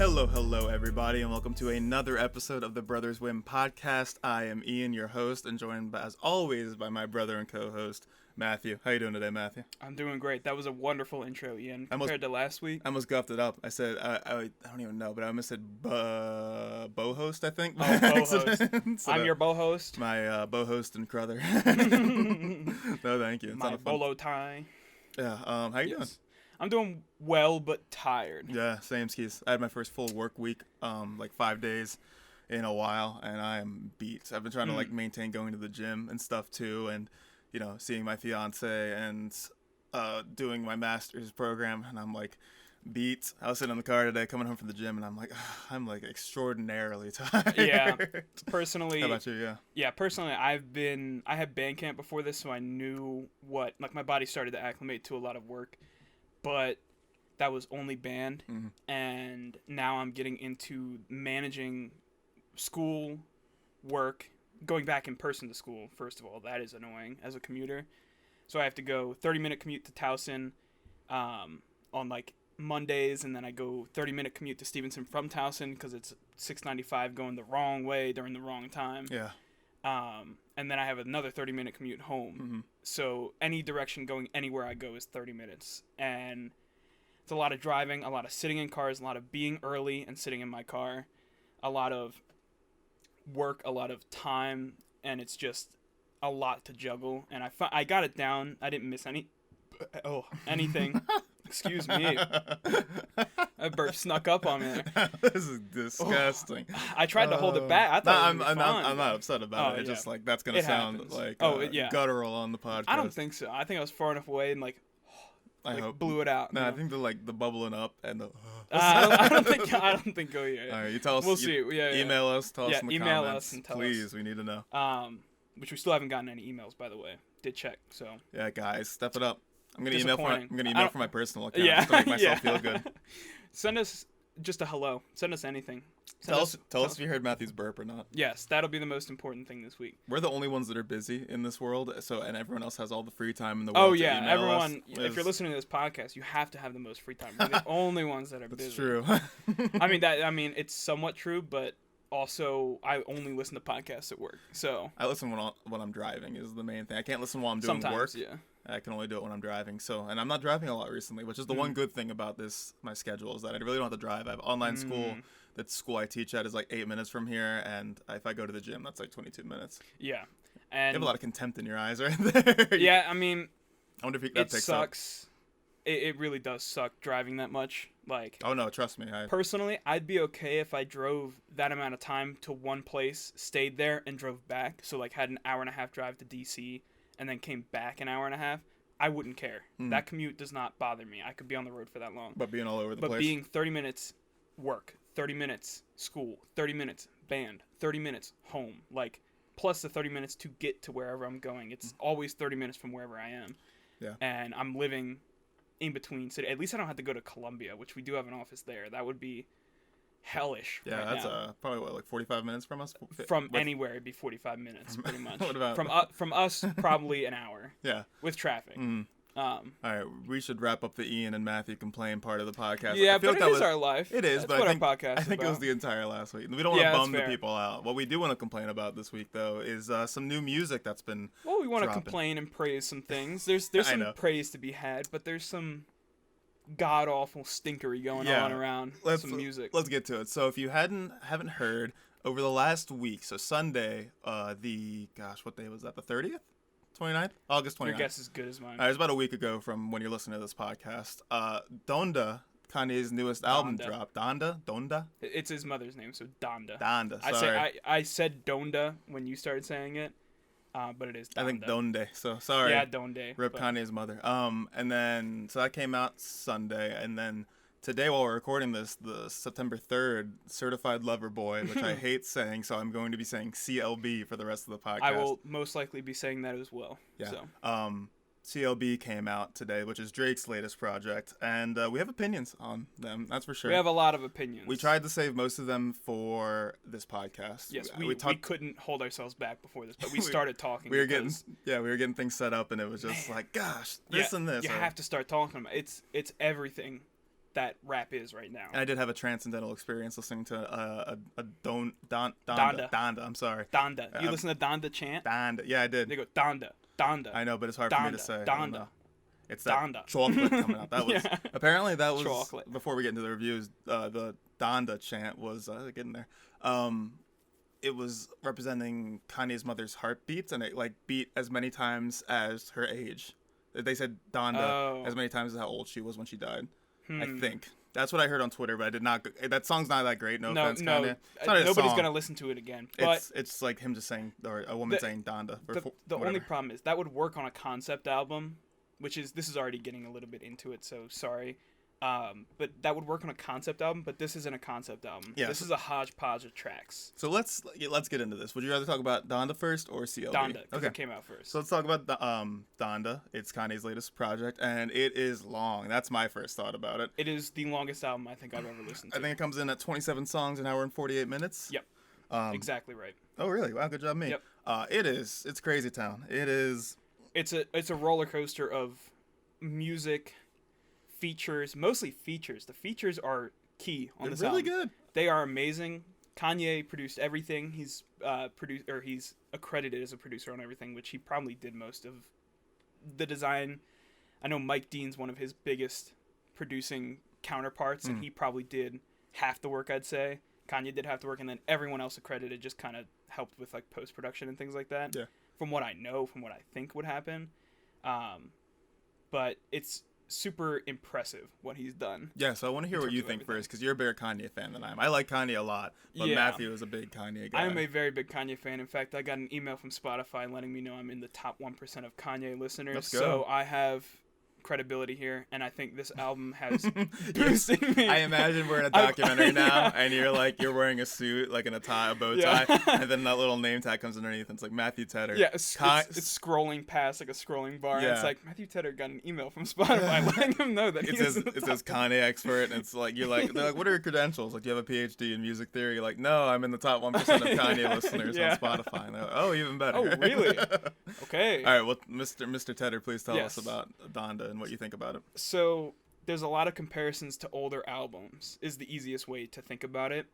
Hello, everybody, and welcome to another episode of the Brothers Whimm podcast. I am Ian, your host, and joined, as always, by my brother and co-host, Matthew. How you doing today, Matthew? I'm doing great. That was a wonderful intro, Ian, compared to last week. I almost guffed it up. I said, I don't even know, but I almost said bo-host, I think. Oh, bo-host. I'm your bo-host. My bo-host and crother. No, thank you. It's my bolo tie. Yeah, how you doing? I'm doing well, but tired. Yeah, same skis. I had my first full work week, like 5 days in a while, and I am beat. I've been trying to maintain going to the gym and stuff too, and seeing my fiance and doing my master's program, and I'm like beat. I was sitting in the car today, coming home from the gym, and I'm like extraordinarily tired. Yeah, personally. How about you? Yeah, personally, I had band camp before this, so I knew my body started to acclimate to a lot of work. But that was only band, and now I'm getting into managing school, work, going back in person to school, first of all. That is annoying as a commuter. So I have to go 30-minute commute to Towson on, Mondays, and then I go 30-minute commute to Stevenson from Towson because it's 695 going the wrong way during the wrong time. Yeah. And then I have another 30-minute commute home. So any direction going anywhere I go is 30 minutes. And it's a lot of driving, a lot of sitting in cars, a lot of being early and sitting in my car, a lot of work, a lot of time, and it's just a lot to juggle. And I got it down. I didn't miss anything. Excuse me. A burp snuck up on me. This is disgusting. I tried to hold it back. I thought I'm not upset about it. It's just that's gonna sound happens. guttural on the podcast. I don't think so. I think I was far enough away and I hope blew it out. No, I think the bubbling up and the. I don't think go yet. All right, you tell us. We'll see. Yeah. Email us. Tell us in the email comments. Us and tell please. us. We need to know. Which we still haven't gotten any emails, by the way. Did check. So. Yeah, guys, step it up. I'm gonna email from my personal account just to make myself feel good. Send us just a hello. Send us anything. Tell us if you heard Matthew's burp or not. Yes, that'll be the most important thing this week. We're the only ones that are busy in this world, and everyone else has all the free time in the world. Oh yeah, everyone. If you're listening to this podcast, you have to have the most free time. We're the only ones that are busy. That's true. I mean, it's somewhat true, but also I only listen to podcasts at work. So I listen when I'm driving is the main thing. I can't listen while I'm doing work. Yeah. I can only do it when I'm driving. And I'm not driving a lot recently, which is the one good thing about my schedule is that I really don't have to drive. I have online school. The school I teach at is 8 minutes from here, and if I go to the gym, that's 22 minutes. Yeah, and you have a lot of contempt in your eyes right there. Yeah, I mean, I wonder if it sucks. It really does suck driving that much. Oh no, trust me. Personally, I'd be okay if I drove that amount of time to one place, stayed there, and drove back. So had an hour and a half drive to DC, and then came back an hour and a half. I wouldn't care. That commute does not bother me. I could be on the road for that long. But being all over the place. But being 30 minutes work, 30 minutes school, 30 minutes band, 30 minutes home, plus the 30 minutes to get to wherever I'm going. It's always 30 minutes from wherever I am. Yeah. And I'm living in between city. At least I don't have to go to Columbia, which we do have an office there. That would be hellish. Yeah, right that's now. Probably 45 minutes from us. Anywhere, it'd be 45 minutes, pretty much. What about from us? Probably an hour. Yeah, with traffic. All right, we should wrap up the Ian and Matthew complain part of the podcast. Yeah, but it is our life. It is, That's but what I think our podcast I think is it was about. the entire last week. We don't want to bum the people out. What we do want to complain about this week, though, is some new music that's been. Well, we want to dropping. complain and praise some things. There's some praise to be had, but there's some god awful stinkery going on around some music. Let's get to it. So if you haven't heard over the last week, so Sunday, what day was that? The 30th? 29th? August 29th. Your guess is good as mine. It was about a week ago from when you're listening to this podcast. Donda, Kanye's newest album dropped. Donda? It's his mother's name, so Donda. Donda, sorry. I said Donda when you started saying it, but it is Donda. I think Donde, so sorry. Yeah, Donde. Rip Kanye's mother. And then, so that came out Sunday, and then today, while we're recording this, the September 3rd, Certified Lover Boy, which I hate saying, so I'm going to be saying CLB for the rest of the podcast. I will most likely be saying that as well. Yeah. So. CLB came out today, which is Drake's latest project, and we have opinions on them, that's for sure. We have a lot of opinions. We tried to save most of them for this podcast. Yes, we couldn't hold ourselves back before this, but we started talking. We were getting things set up, and it was just gosh, this and this. You have to start talking about it. It's everything that rap is right now. And I did have a transcendental experience listening to Donda. Donda. Donda. I'm sorry. Donda. You listen to Donda chant? Donda. Yeah, I did. They go Donda. Donda. I know, but it's hard Donda, for me to say. Donda. It's that Donda. chocolate coming out. That was apparently that was chocolate. Before we get into the reviews. The Donda chant was getting there. It was representing Kanye's mother's heartbeats, and it like beat as many times as her age. They said Donda as many times as how old she was when she died. I think that's what I heard on Twitter, but I did not. That song's not that great. No offense, Kanye. It's not nobody's gonna listen to it again. But it's like him just saying, or a woman saying Donda. The only problem is that would work on a concept album, this is already getting a little bit into it, so sorry. But that would work on a concept album, but this isn't a concept album. Yeah, this is a hodgepodge of tracks. So let's get into this. Would you rather talk about Donda first or CLB? Donda, because it came out first. So let's talk about Donda. It's Kanye's latest project, and it is long. That's my first thought about it. It is the longest album I think I've ever listened to. I think it comes in at 27 songs, an hour and 48 minutes. Yep. Exactly right. Oh, really? Wow, good job, me. Yep. It's crazy town. It is. It's a roller coaster of music. Features, mostly features. The features are key on this album. They're really good. They are amazing. Kanye produced everything. He's he's accredited as a producer on everything, which he probably did most of the design. I know Mike Dean's one of his biggest producing counterparts, and he probably did half the work, I'd say. Kanye did half the work, and then everyone else accredited just kind of helped with like post-production and things like that. Yeah. From what I know, from what I think would happen. But it's super impressive what he's done. Yeah, so I want to hear what you think first, because you're a bigger Kanye fan than I am. I like Kanye a lot, but Matthew is a big Kanye guy. I am a very big Kanye fan. In fact, I got an email from Spotify letting me know I'm in the top 1% of Kanye listeners. Let's go. So I have credibility here, and I think this album has boosted me. I imagine we're in a documentary now, and you're wearing a suit, like in a tie, a bow tie, and then that little name tag comes underneath, and it's like Matthew Tedder. Yeah, it's scrolling past like a scrolling bar, and it's like Matthew Tedder got an email from Spotify letting him know that it says Kanye expert, and it's like they're like, what are your credentials? Like, do you have a PhD in music theory? You're like, no, I'm in the top 1% of Kanye listeners on Spotify. And they're like, oh, even better. Oh, really? Okay. All right, well, Mr. Tedder, please tell us about Donda and what you think about it. So there's a lot of comparisons to older albums is the easiest way to think about it,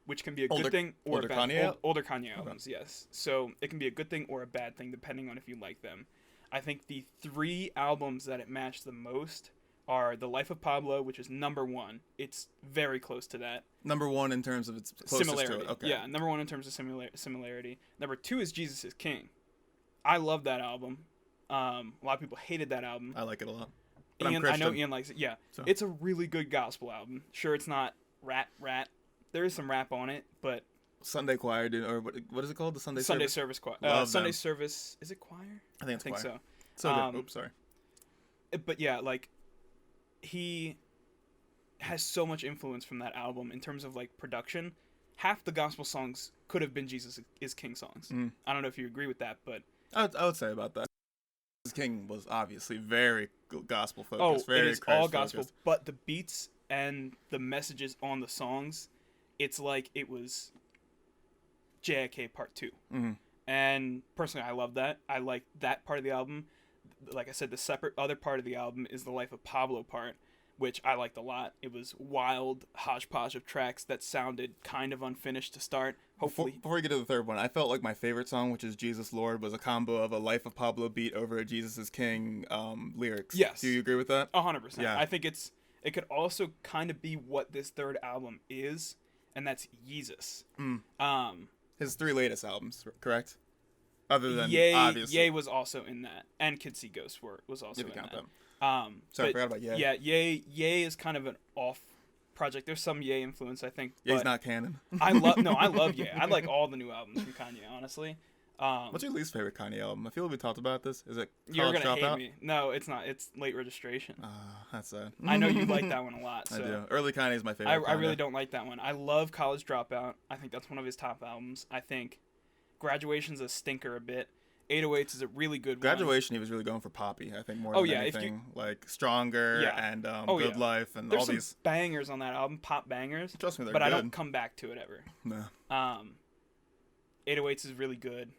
which can be a good thing or a bad thing. Older Kanye albums, yes. So it can be a good thing or a bad thing depending on if you like them. I think the 3 albums that it matched the most are The Life of Pablo, which is number 1. It's very close to that. Number 1 in terms of its closest similarity. To it. Okay. Yeah, number 1 in terms of similarity. Number 2 is Jesus is King. I love that album. A lot of people hated that album. I like it a lot. I know Ian likes it. Yeah, so. It's a really good gospel album. Sure, it's not rap. There is some rap on it, but Sunday choir, or what is it called? The Sunday service choir. Sunday service. Is it choir? I think choir. So. So good. Oops, sorry. But yeah, like he has so much influence from that album in terms of like production. Half the gospel songs could have been Jesus is King songs. I don't know if you agree with that, but I would say about that. King was obviously very gospel focused. It is all gospel, but the beats and the messages on the songs, it's like it was JIK Part 2. And personally, I love that. I like that part of the album. Like I said, the separate other part of the album is the Life of Pablo part, which I liked a lot. It was wild hodgepodge of tracks that sounded kind of unfinished to start. Hopefully, before we get to the third one, I felt like my favorite song, which is Jesus Lord, was a combo of a Life of Pablo beat over a Jesus is King lyrics. Yes. Do you agree with that? 100%. Yeah. I think it could also kind of be what this third album is, and that's Yeezus. His 3 latest albums, correct? Other than obviously. Ye was also in that, and Kids See Ghosts was also in that. Them. Sorry, I forgot about Ye. Yeah, Ye is kind of an off project. There's some Ye influence, I think. Ye's not canon. I love Ye. I like all the new albums from Kanye, honestly. What's your least favorite Kanye album? I feel like we talked about this. Is it You're gonna hate me. No, it's not. It's Late Registration. That's sad. I know you like that one a lot. So. I do. Early Kanye is my favorite. I really don't like that one. I love College Dropout. I think that's one of his top albums. I think Graduation's a stinker a bit. 808s is a really good Graduation, he was really going for poppy, I think, more than anything. Like Stronger and Good Life and There's all these bangers on that album, pop bangers. Trust me, they're but good. I don't come back to it ever. No. 808s is really good.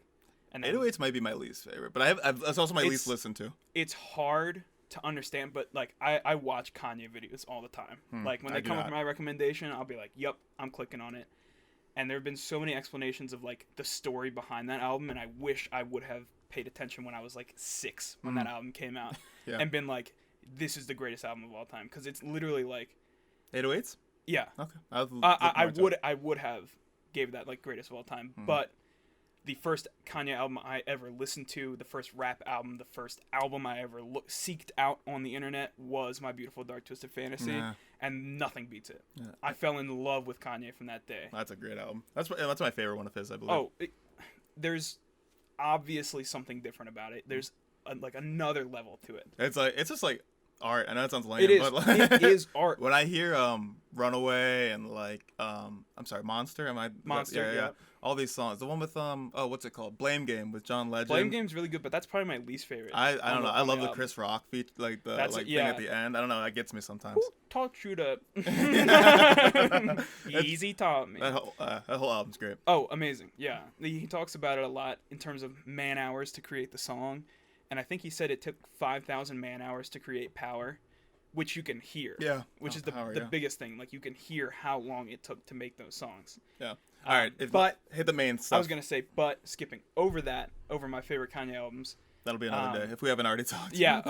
And 808s might be my least favorite, but it's also my least listened to. It's hard to understand, but like I watch Kanye videos all the time. Like when they come up with my recommendation, I'll be like, "Yep, I'm clicking on it." And there have been so many explanations of like the story behind that album, and I wish I would have paid attention when I was like 6 when that album came out, and been like, "This is the greatest album of all time," because it's literally like 808s. Yeah. Okay. I would have gave that like greatest of all time, but the first Kanye album I ever listened to, the first rap album, the first album I ever seeked out on the internet was My Beautiful Dark Twisted Fantasy, and nothing beats it. Yeah. I fell in love with Kanye from that day. That's a great album. That's my favorite one of his, I believe. There's obviously something different about it. There's like another level to it. It's just like art. I know it sounds lame, it is. but like, it is art. When I hear Runaway and like I'm sorry, Monster. Monster? Yeah. All these songs. The one with what's it called? Blame Game with John Legend. Blame Game's really good, but that's probably my least favorite. I don't know. I love the Chris Rock feat, like the thing at the end. I don't know. That gets me sometimes. Who taught you to? Easy taught me. That whole album's great. Oh, amazing! Yeah, he talks about it a lot in terms of man hours to create the song, and I think he said it took 5,000 man hours to create Power, which you can hear. Yeah. Which is the biggest thing. Like you can hear how long it took to make those songs. Yeah. All right. But hit the main stuff. I was gonna say, but skipping over my favorite Kanye albums. That'll be another day if we haven't already talked. Yeah.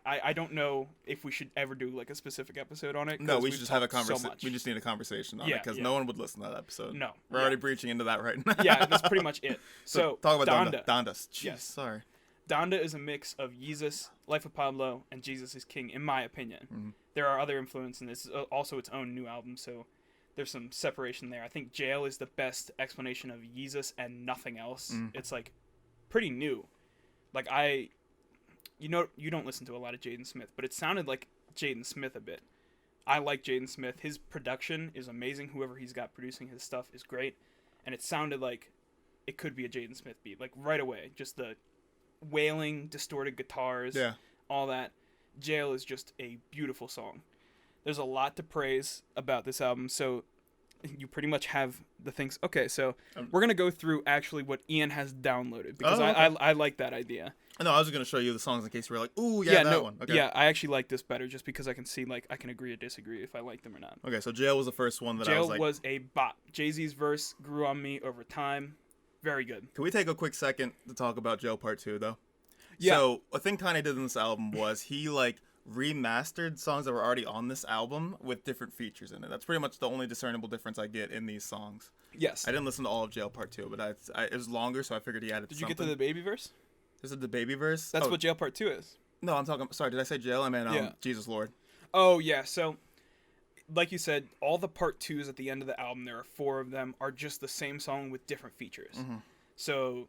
I don't know if we should ever do like a specific episode on it. No, we should just have a conversation. We just need a conversation on it because no one would listen to that episode. No. We're already breaching into that right now. Yeah, that's pretty much it. So talk about Donda. Donda. Jeez, yes. Sorry. Donda is a mix of Yeezus, Life of Pablo, and Jesus is King, in my opinion. Mm-hmm. There are other influences, and this is also its own new album, so there's some separation there. I think Jail is the best explanation of Yeezus and nothing else. It's like pretty new. Like you don't listen to a lot of Jaden Smith, but it sounded like Jaden Smith a bit. I like Jaden Smith. His production is amazing. Whoever he's got producing his stuff is great, and it sounded like it could be a Jaden Smith beat, like right away. Just the wailing, distorted guitars, all that. Jail is just a beautiful song. There's a lot to praise about this album, so you pretty much have the things. Okay, so we're gonna go through actually what Ian has downloaded because I like that idea. No, I was just gonna show you the songs in case you were like, "Ooh, that one." Okay. Yeah, I actually like this better just because I can see like I can agree or disagree if I like them or not. Okay, so Jail was the first one that I was like. Jail was a bop. Jay-Z's verse grew on me over time. Very good. Can we take a quick second to talk about Jail Part 2 though? Yeah. So a thing Kanye did in this album was he like remastered songs that were already on this album with different features in it. That's pretty much the only discernible difference I get in these songs. Yes. I didn't listen to all of Jail Part 2, but it was longer, so I figured he added something. Did you get to the baby verse? Is it the baby verse? That's what Jail Part 2 is. No, I'm talking... Sorry, did I say Jail? I meant Jesus Lord. Oh, yeah. So, like you said, all the Part 2s at the end of the album, there are 4 of them, are just the same song with different features. Mm-hmm. So,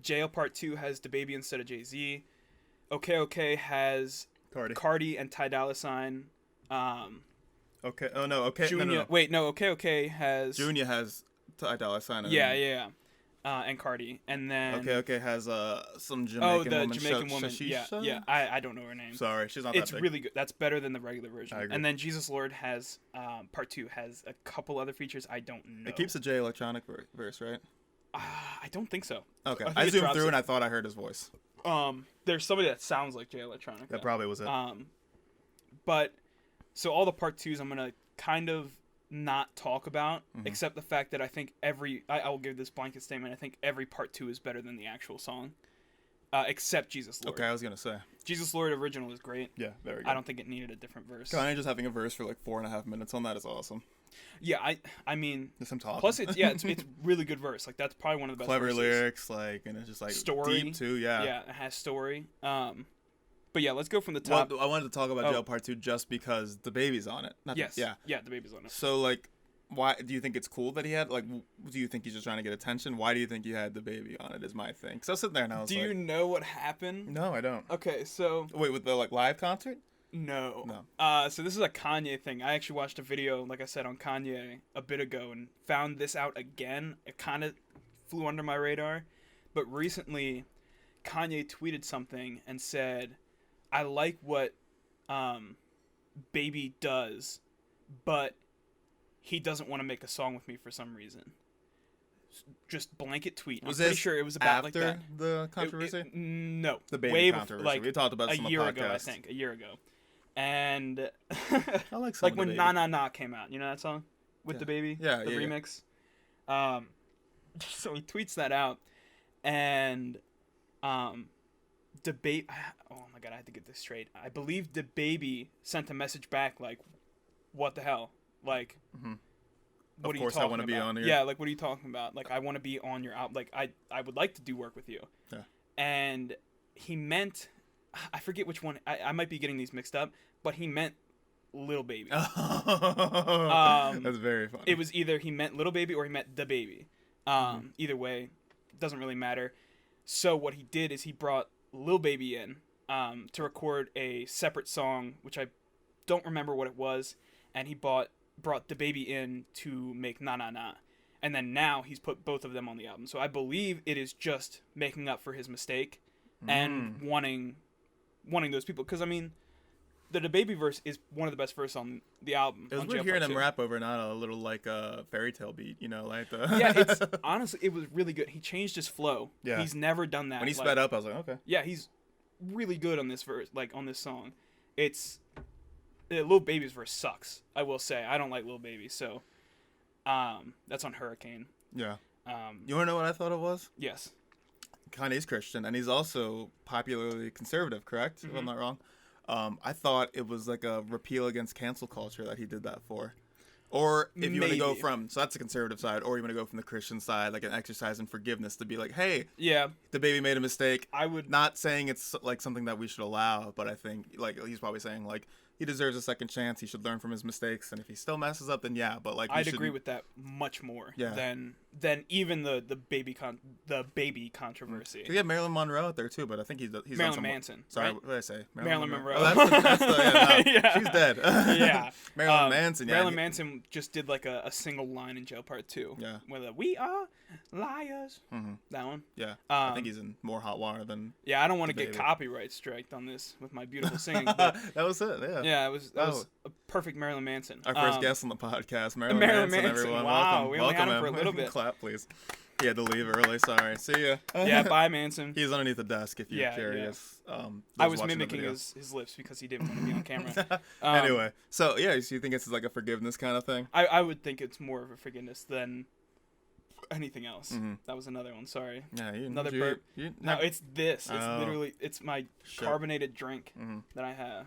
Jail Part 2 has DaBaby instead of Jay-Z. Okay has Cardi and Ty Dolla $ign. Okay. Oh, no. Okay. Junior, no. Wait, no. Okay has... Junior has Ty Dolla $ign. Yeah. And Cardi. And then... Okay has some Jamaican woman. Oh, the Jamaican woman. Shisha? Yeah. I don't know her name. Sorry, she's not that big. It's really good. That's better than the regular version. I agree. And then Jesus Lord has... Part 2 has a couple other features I don't know. It keeps the J electronic verse, right? I don't think so. Okay. I zoomed through and I thought I heard his voice. There's somebody that sounds like Jay Electronica. That probably was it. But so all the part 2s I'm gonna kind of not talk about, except the fact that I think I will give this blanket statement. I think every part 2 is better than the actual song, except Jesus Lord. Okay, I was gonna say Jesus Lord original is great. Yeah, very good. I don't think it needed a different verse. Kanye just having a verse for like 4.5 minutes on that is awesome. Yeah, I mean, just him talking. Plus it's really good verse. Like that's probably one of the best. Clever verses. lyrics, like, and it's just like story deep too. Yeah. Yeah, it has story. But yeah, let's go from the top. Well, I wanted to talk about Jail Part 2 just because DaBaby's on it. Yeah, DaBaby's on it. So like, why do you think it's cool that he had like? Do you think he's just trying to get attention? Why do you think he had DaBaby on it? Is my thing. Because I was sitting there and I was like, do you know what happened? No, I don't. Okay, so wait, with the like live concert? No. So this is a Kanye thing. I actually watched a video, like I said, on Kanye a bit ago and found this out again. It kind of flew under my radar. But recently, Kanye tweeted something and said, I like what Baby does, but he doesn't want to make a song with me for some reason. just blanket tweet. Was I'm pretty this sure it was about after like that. the controversy? No, The baby way controversy. Like We talked about a this on the year podcast. ago, I think, a year ago, and I like some like of when DaBaby. Na Na Na came out, you know that song with Yeah. DaBaby, Yeah, the yeah, yeah. remix. So he tweets that out, and debate. Oh my god, I have to get this straight. I believe DaBaby sent a message back like, "What the hell? Like, what Of are you course I talking wanna be about? on here. Yeah, like what are you talking about? Like I want to be on your album. Like I would like to do work with you." Yeah. And he meant, I forget which one. I might be getting these mixed up, but he meant Lil Baby. That's very funny. It was either he meant Little Baby or he meant DaBaby. Either way, doesn't really matter. So what he did is he brought Lil Baby in to record a separate song, which I don't remember what it was, and he brought DaBaby in to make Na Na Na. And then now he's put both of them on the album. So I believe it is just making up for his mistake and wanting those people. Because, I mean, the DaBaby verse is one of the best verses on the album. It was weird hearing him rap over not a little like a fairy tale beat, you know, like the Yeah, it's honestly, it was really good. He changed his flow. Yeah. He's never done that. when he sped up, I was like, okay. Yeah, he's really good on this verse, like on this song. It's Lil Baby's verse sucks. I will say I don't like Lil Baby, so that's on Hurricane. Yeah. You want to know what I thought it was? Yes. Kanye's Christian, and he's also popularly conservative, correct? If I'm not wrong. I thought it was like a repeal against cancel culture that he did that for. Or if you want to go from, so that's the conservative side, or you want to go from the Christian side, like an exercise in forgiveness to be like, hey, Yeah, DaBaby made a mistake. I would. Not saying it's like something that we should allow, but I think like he's probably saying like he deserves a second chance. He should learn from his mistakes, and if he still messes up, then yeah. But like I'd agree with that much more Yeah. than even the baby controversy. We have Marilyn Monroe out there too, but I think he's Marilyn done some Manson. Sorry, right? what did I say? Marilyn Monroe. Oh, that's the yeah, no, Yeah. she's dead. Yeah. Marilyn Manson. Yeah, Marilyn Manson just did like a single line in Jail Part 2. Yeah. Where we are liars. That one. Yeah, I think he's in more hot water than. Yeah, I don't want to get DaBaby. copyright striked on this with my beautiful singing. But That was it. Yeah. yeah, that was a perfect Marilyn Manson. Our first guest on the podcast, Marilyn Marilyn Manson. Manson, Everyone, wow, welcome. we only welcome had him for a him. little bit. Clap, please. He had to leave early. Sorry. See ya. Yeah, bye, Manson. He's underneath the desk if you're Yeah, curious. I was watching the mimicking video. his lips because he didn't want to be on camera. Anyway, so yeah, so you think it's like a forgiveness kind of thing? I would think it's more of a forgiveness than anything else. That was another one. Sorry. Yeah, Another burp. No, it's this. It's literally it's my carbonated drink that I have.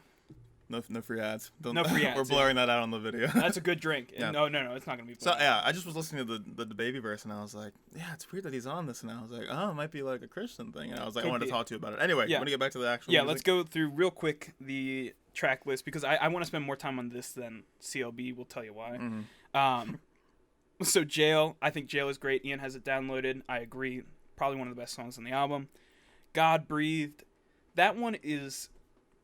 No free ads. No free ads, We're blurring that out on the video. That's a good drink. Yeah. No, it's not gonna be. So yeah, I just was listening to the DaBaby verse and I was like, yeah, it's weird that he's on this, and I was like, oh, it might be like a Christian thing, and I was like, I wanted to talk to you about it. Anyway, you want to get back to the actual music? Let's go through real quick the track list because I want to spend more time on this than CLB. We'll tell you why. So Jail, I think Jail is great. Ian has it downloaded. I agree. Probably one of the best songs on the album. God Breathed. That one is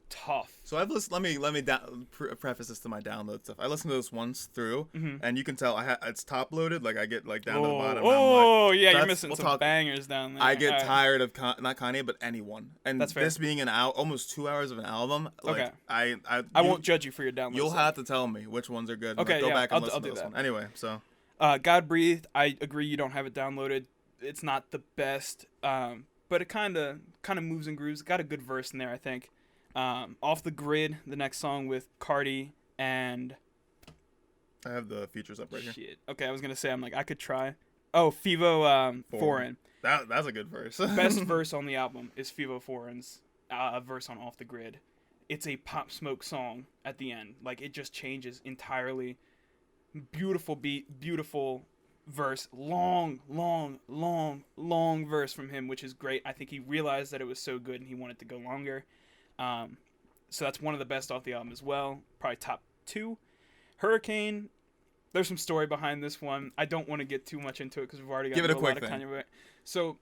tough. So I've listened. Let me preface this to my download stuff. I listened to this once through, and you can tell it's top loaded. Like I get like down to the bottom. And I'm like, you're missing some bangers down there. I get tired of not Kanye, but anyone. And That's fair. This being almost 2 hours of an album. Like, Okay. I won't judge you for your download. You'll have to tell me which ones are good. Okay, Go yeah, back and I'll listen do to this that. one. Anyway, so. God Breathed. I agree. You don't have it downloaded. It's not the best, but it kind of moves and grooves. Got a good verse in there, I think. Off the Grid, the next song with Cardi and. I have the features up right here. Shit. Okay, I was gonna say I could try. Oh, Fivo Foreign. That's a good verse. Best verse on the album is Fivo Foreign's verse on Off the Grid. It's a Pop Smoke song at the end. Like it just changes entirely. Beautiful beat, beautiful verse, long verse from him, which is great. I think he realized that it was so good and he wanted to go longer. So that's one of the best off the album as well. Probably top 2. Hurricane. There's some story behind this one. I don't want to get too much into it because we've already got a lot quick of thing. Kanye. So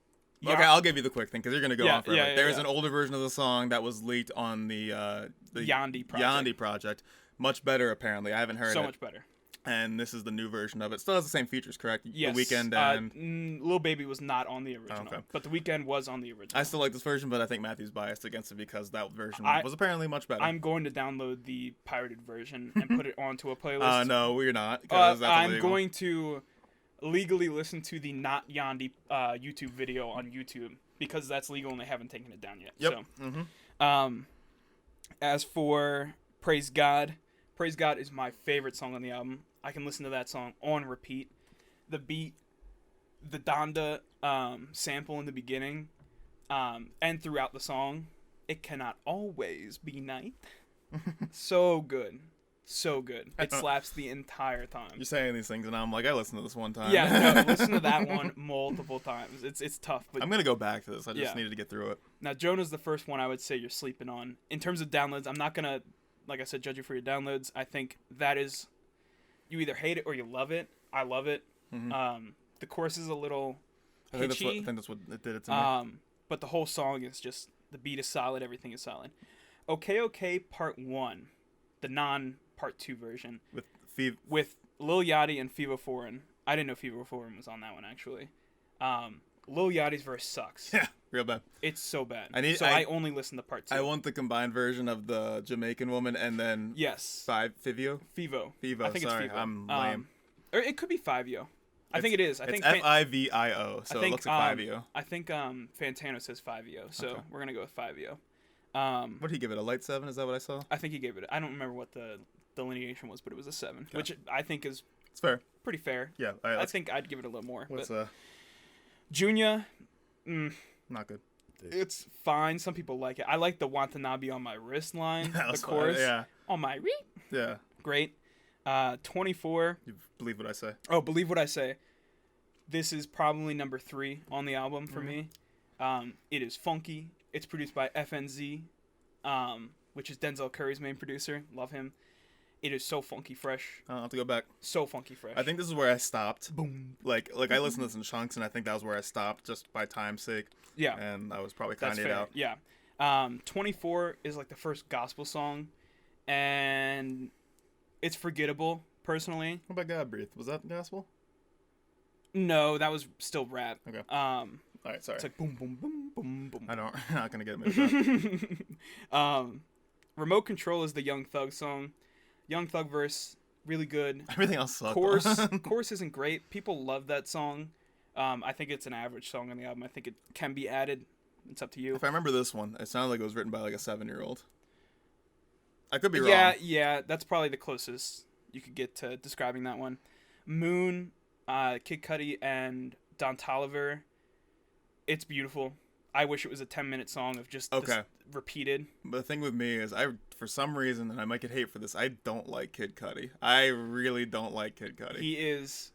Okay, I'll give you the quick thing because you're gonna go on forever. Yeah, There's an older version of the song that was leaked on the Yandi project. Much better apparently. I haven't heard it. So much better. And this is the new version of it. Still has the same features, correct? Yes. The Weeknd and Lil Baby was not on the original, but The Weeknd was on the original. I still like this version, but I think Matthew's biased against it because that version was apparently much better. I'm going to download the pirated version and put it onto a playlist. No, we're not. 'Cause that's I'm illegal. going to legally listen to the Not Yandi YouTube video on YouTube because that's legal and they haven't taken it down yet. Yep. So, as for Praise God is my favorite song on the album. I can listen to that song on repeat. The beat, the Donda sample in the beginning, and throughout the song, it cannot always be night. So good. So good. It slaps the entire time. You're saying these things, and I'm like, I listened to this one time. Yeah, no, listen to that one multiple times. It's tough. But I'm going to go back to this. I just needed to get through it. Now, Jonah's the first one I would say you're sleeping on. In terms of downloads, I'm not going to, like I said, judge you for your downloads. I think that is, you either hate it or you love it. I love it. Mm-hmm. The chorus is a little hitchy. I think that's what it did it to me. But the whole song is just, the beat is solid, everything is solid. Okay, Part 1, the non-Part 2 version. With Lil Yachty and Fivo Foreign. I didn't know Fivo Foreign was on that one, actually. Lil Yachty's verse sucks. Yeah, real bad. It's so bad. I only listen to Part 2. I want the combined version of the Jamaican woman and then... Yes. Fivo? Fivo. I think sorry, it's Fivo. I'm lame. Or it could be Fivio. I think it is. It's Fivio, so it looks like Fivio. I think Fantano says Fivio, so we're going to go with Fivio. What did he give it, a light 7? Is that what I saw? I think he gave it... I don't remember what the delineation was, but it was a 7, which I think is... It's fair. Pretty fair. Yeah. I think I'd give it a little more. What's Junior... not good. It's fine. Some people like it. I like the Watanabe on my wrist line. The chorus. Yeah. On my reap. Yeah. Great. 24. You believe what I say. Oh, believe what I say. This is probably number 3 on the album for me. It is funky. It's produced by FNZ, which is Denzel Curry's main producer. Love him. It is so funky fresh. I'll have to go back. So funky fresh. I think this is where I stopped. Boom. Like I listened to this in chunks, and I think that was where I stopped just by time's sake. Yeah. And I was probably cutting it out. Yeah. 24 is like the first gospel song, and it's forgettable, personally. What about God Breathe? Was that gospel? No, that was still rap. Okay. All right, sorry. It's like boom, boom, boom, boom, boom. I'm not going to get it. Remote Control is the Young Thug song. Young Thug verse, really good. Everything else sucked. Chorus isn't great. People love that song. I think it's an average song on the album. I think it can be added. It's up to you. If I remember this one, it sounded like it was written by like a 7-year-old. I could be wrong. Yeah, that's probably the closest you could get to describing that one. Moon, Kid Cudi, and Don Toliver. It's beautiful. I wish it was a 10-minute song of just repeated. But the thing with me is, for some reason, and I might get hate for this, I don't like Kid Cudi. I really don't like Kid Cudi. He is...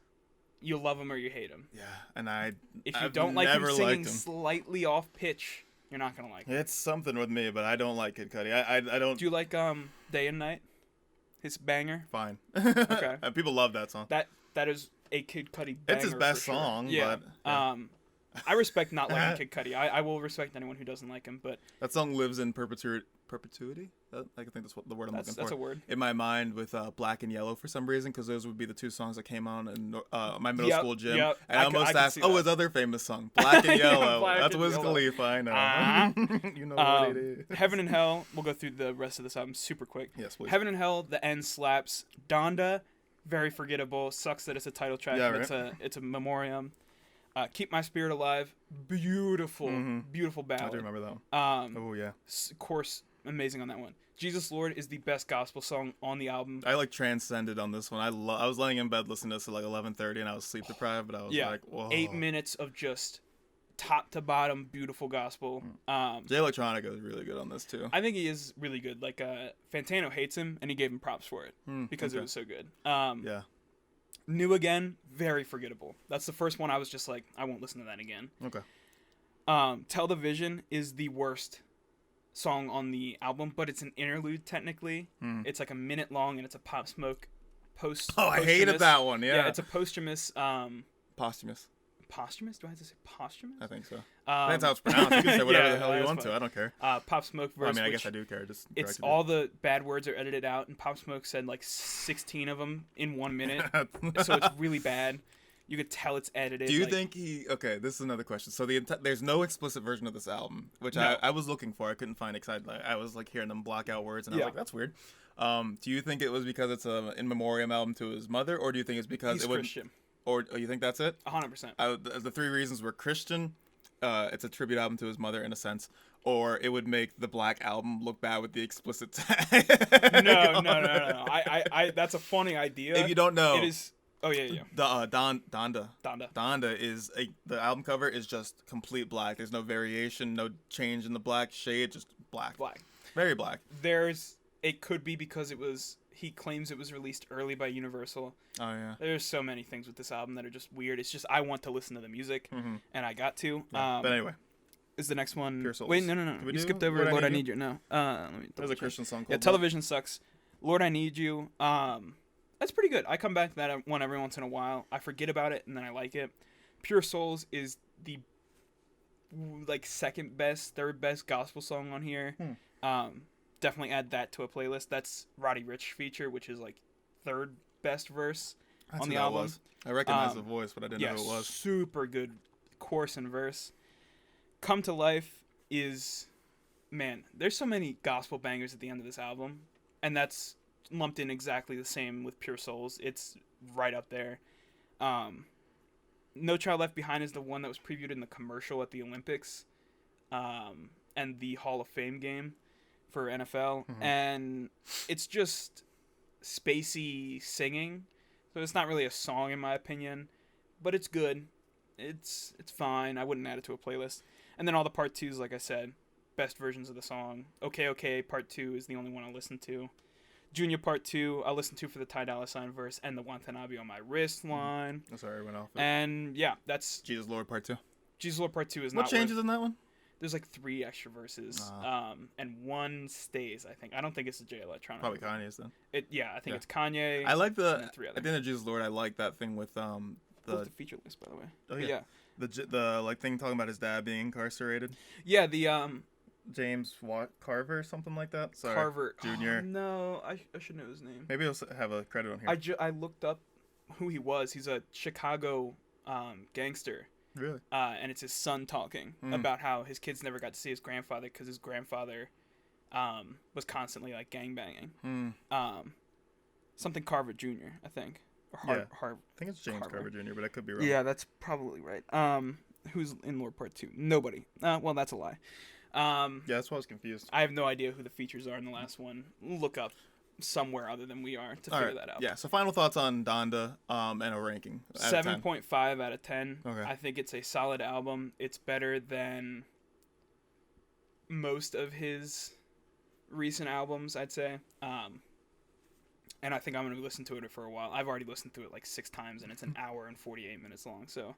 You love him or you hate him. Yeah, and if you don't like him singing slightly off pitch, you're not gonna like him. It's something with me, but I don't like Kid Cudi. I don't. Do you like Day and Night? His banger. Fine. Okay. People love that song. That is a Kid Cudi banger. It's his best song. Yeah. But, I respect not liking Kid Cudi. I will respect anyone who doesn't like him, but that song lives in perpetuity. I think that's what the word I'm looking for. That's a word. In my mind with Black and Yellow for some reason, because those would be the 2 songs that came on in my middle school gym. Yep. And I almost asked, his other famous song, Black and Yellow. That's Wiz Khalifa, I know. You know what it is. Heaven and Hell, we'll go through the rest of this album super quick. Yes, please. Heaven and Hell, the end slaps. Donda, very forgettable. Sucks that it's a title track, but it's a memoriam. Keep My Spirit Alive, beautiful ballad. I do remember that one. Oh, yeah. Course, amazing on that one. Jesus Lord is the best gospel song on the album. I transcended on this one. I was laying in bed listening to this at like 11:30 and I was sleep deprived, but I was like, whoa. 8 minutes of just top to bottom beautiful gospel. Jay Electronica is really good on this too. I think he is really good. Like Fantano hates him and he gave him props for it because it was so good. Yeah. New Again, very forgettable. That's the first one I was just like, I won't listen to that again. Okay. Tell the Vision is the worst song on the album, but it's an interlude technically. It's like a minute long and it's a Pop Smoke posthumous. I hated that one. Yeah, it's a posthumous. Posthumous. Posthumous? Do I have to say posthumous? I think so. That's how it's pronounced. You can say whatever the hell you want to. I don't care. Pop Smoke verse. I guess I do care. Just it's all the bad words are edited out, and Pop Smoke said like 16 of them in 1 minute, so it's really bad. You could tell it's edited. Do you think he... Okay, this is another question. So there's no explicit version of this album, which I was looking for. I couldn't find it because I was like hearing them block out words, and I was like, that's weird. Do you think it was because it's a in memoriam album to his mother, or do you think it's because he's Christian? Or you think that's it? 100%. The three reasons were Christian. It's a tribute album to his mother in a sense. Or it would make the Black Album look bad with the explicit tag. No. I that's a funny idea. If you don't know, it is. Oh yeah. The Donda. Donda. Donda is the album cover is just complete black. There's no variation, no change in the black shade, just black. Black. Very black. It could be because he claims it was released early by Universal. Oh yeah. There's so many things with this album that are just weird. It's just I want to listen to the music, and I got to. Yeah. But anyway, is the next one? Pure Souls. Wait, no. You skipped over Lord I Need You. No. Let me There's a Christian song called. Yeah, Television Sucks. Lord I Need You. That's pretty good. I come back to that one every once in a while. I forget about it and then I like it. Pure Souls is the second best, third best gospel song on here. Definitely add that to a playlist. That's Roddy Ricch feature, which is like third best verse on the album. I recognize the voice, but I didn't know who it was. Super good chorus and verse. Come to Life is, man, there's so many gospel bangers at the end of this album, and that's lumped in exactly the same with Pure Souls. It's right up there. No Child Left Behind is the one that was previewed in the commercial at the Olympics and the Hall of Fame game for NFL, and it's just spacey singing, so it's not really a song in my opinion, but it's good. It's fine. I wouldn't add it to a playlist. And then all the part 2s, like I said, best versions of the song. Okay, part 2 is the only one I listen to. Junior Part 2, I'll listen to for the Ty Dolla $ign verse and the Watanabe on My Wrist line. I'm sorry, I went off. And yeah, that's Jesus Lord Part 2. Jesus Lord Part 2 is what changes in that one? There's like 3 extra verses, and 1 stays. I think. I don't think it's a Jay Electronica. Probably Kanye's then. I think it's Kanye. I like the at the end of Jesus Lord. I like that thing with the feature list, by the way. Oh yeah. The like thing talking about his dad being incarcerated. Yeah, the James Carver or something like that. Sorry, Carver Jr. No, I should know his name. Maybe I'll have a credit on here. I looked up who he was. He's a Chicago gangster. Really? And it's his son talking about how his kids never got to see his grandfather because his grandfather was constantly like gangbanging. Something Carver Jr. I think. Or I think it's James Carver Jr., but I could be wrong. Yeah, that's probably right. Who's in Lord Part 2? Nobody. Well, that's a lie. Yeah, that's why I was confused. I have no idea who the features are in the last one. Look up somewhere other than we are to figure that out. Yeah, so final thoughts on Donda and a ranking. 7.5 out of 10. Okay. I think it's a solid album. It's better than most of his recent albums, I'd say. And I think I'm going to listen to it for a while. I've already listened to it like 6 times, and it's an hour and 48 minutes long. So,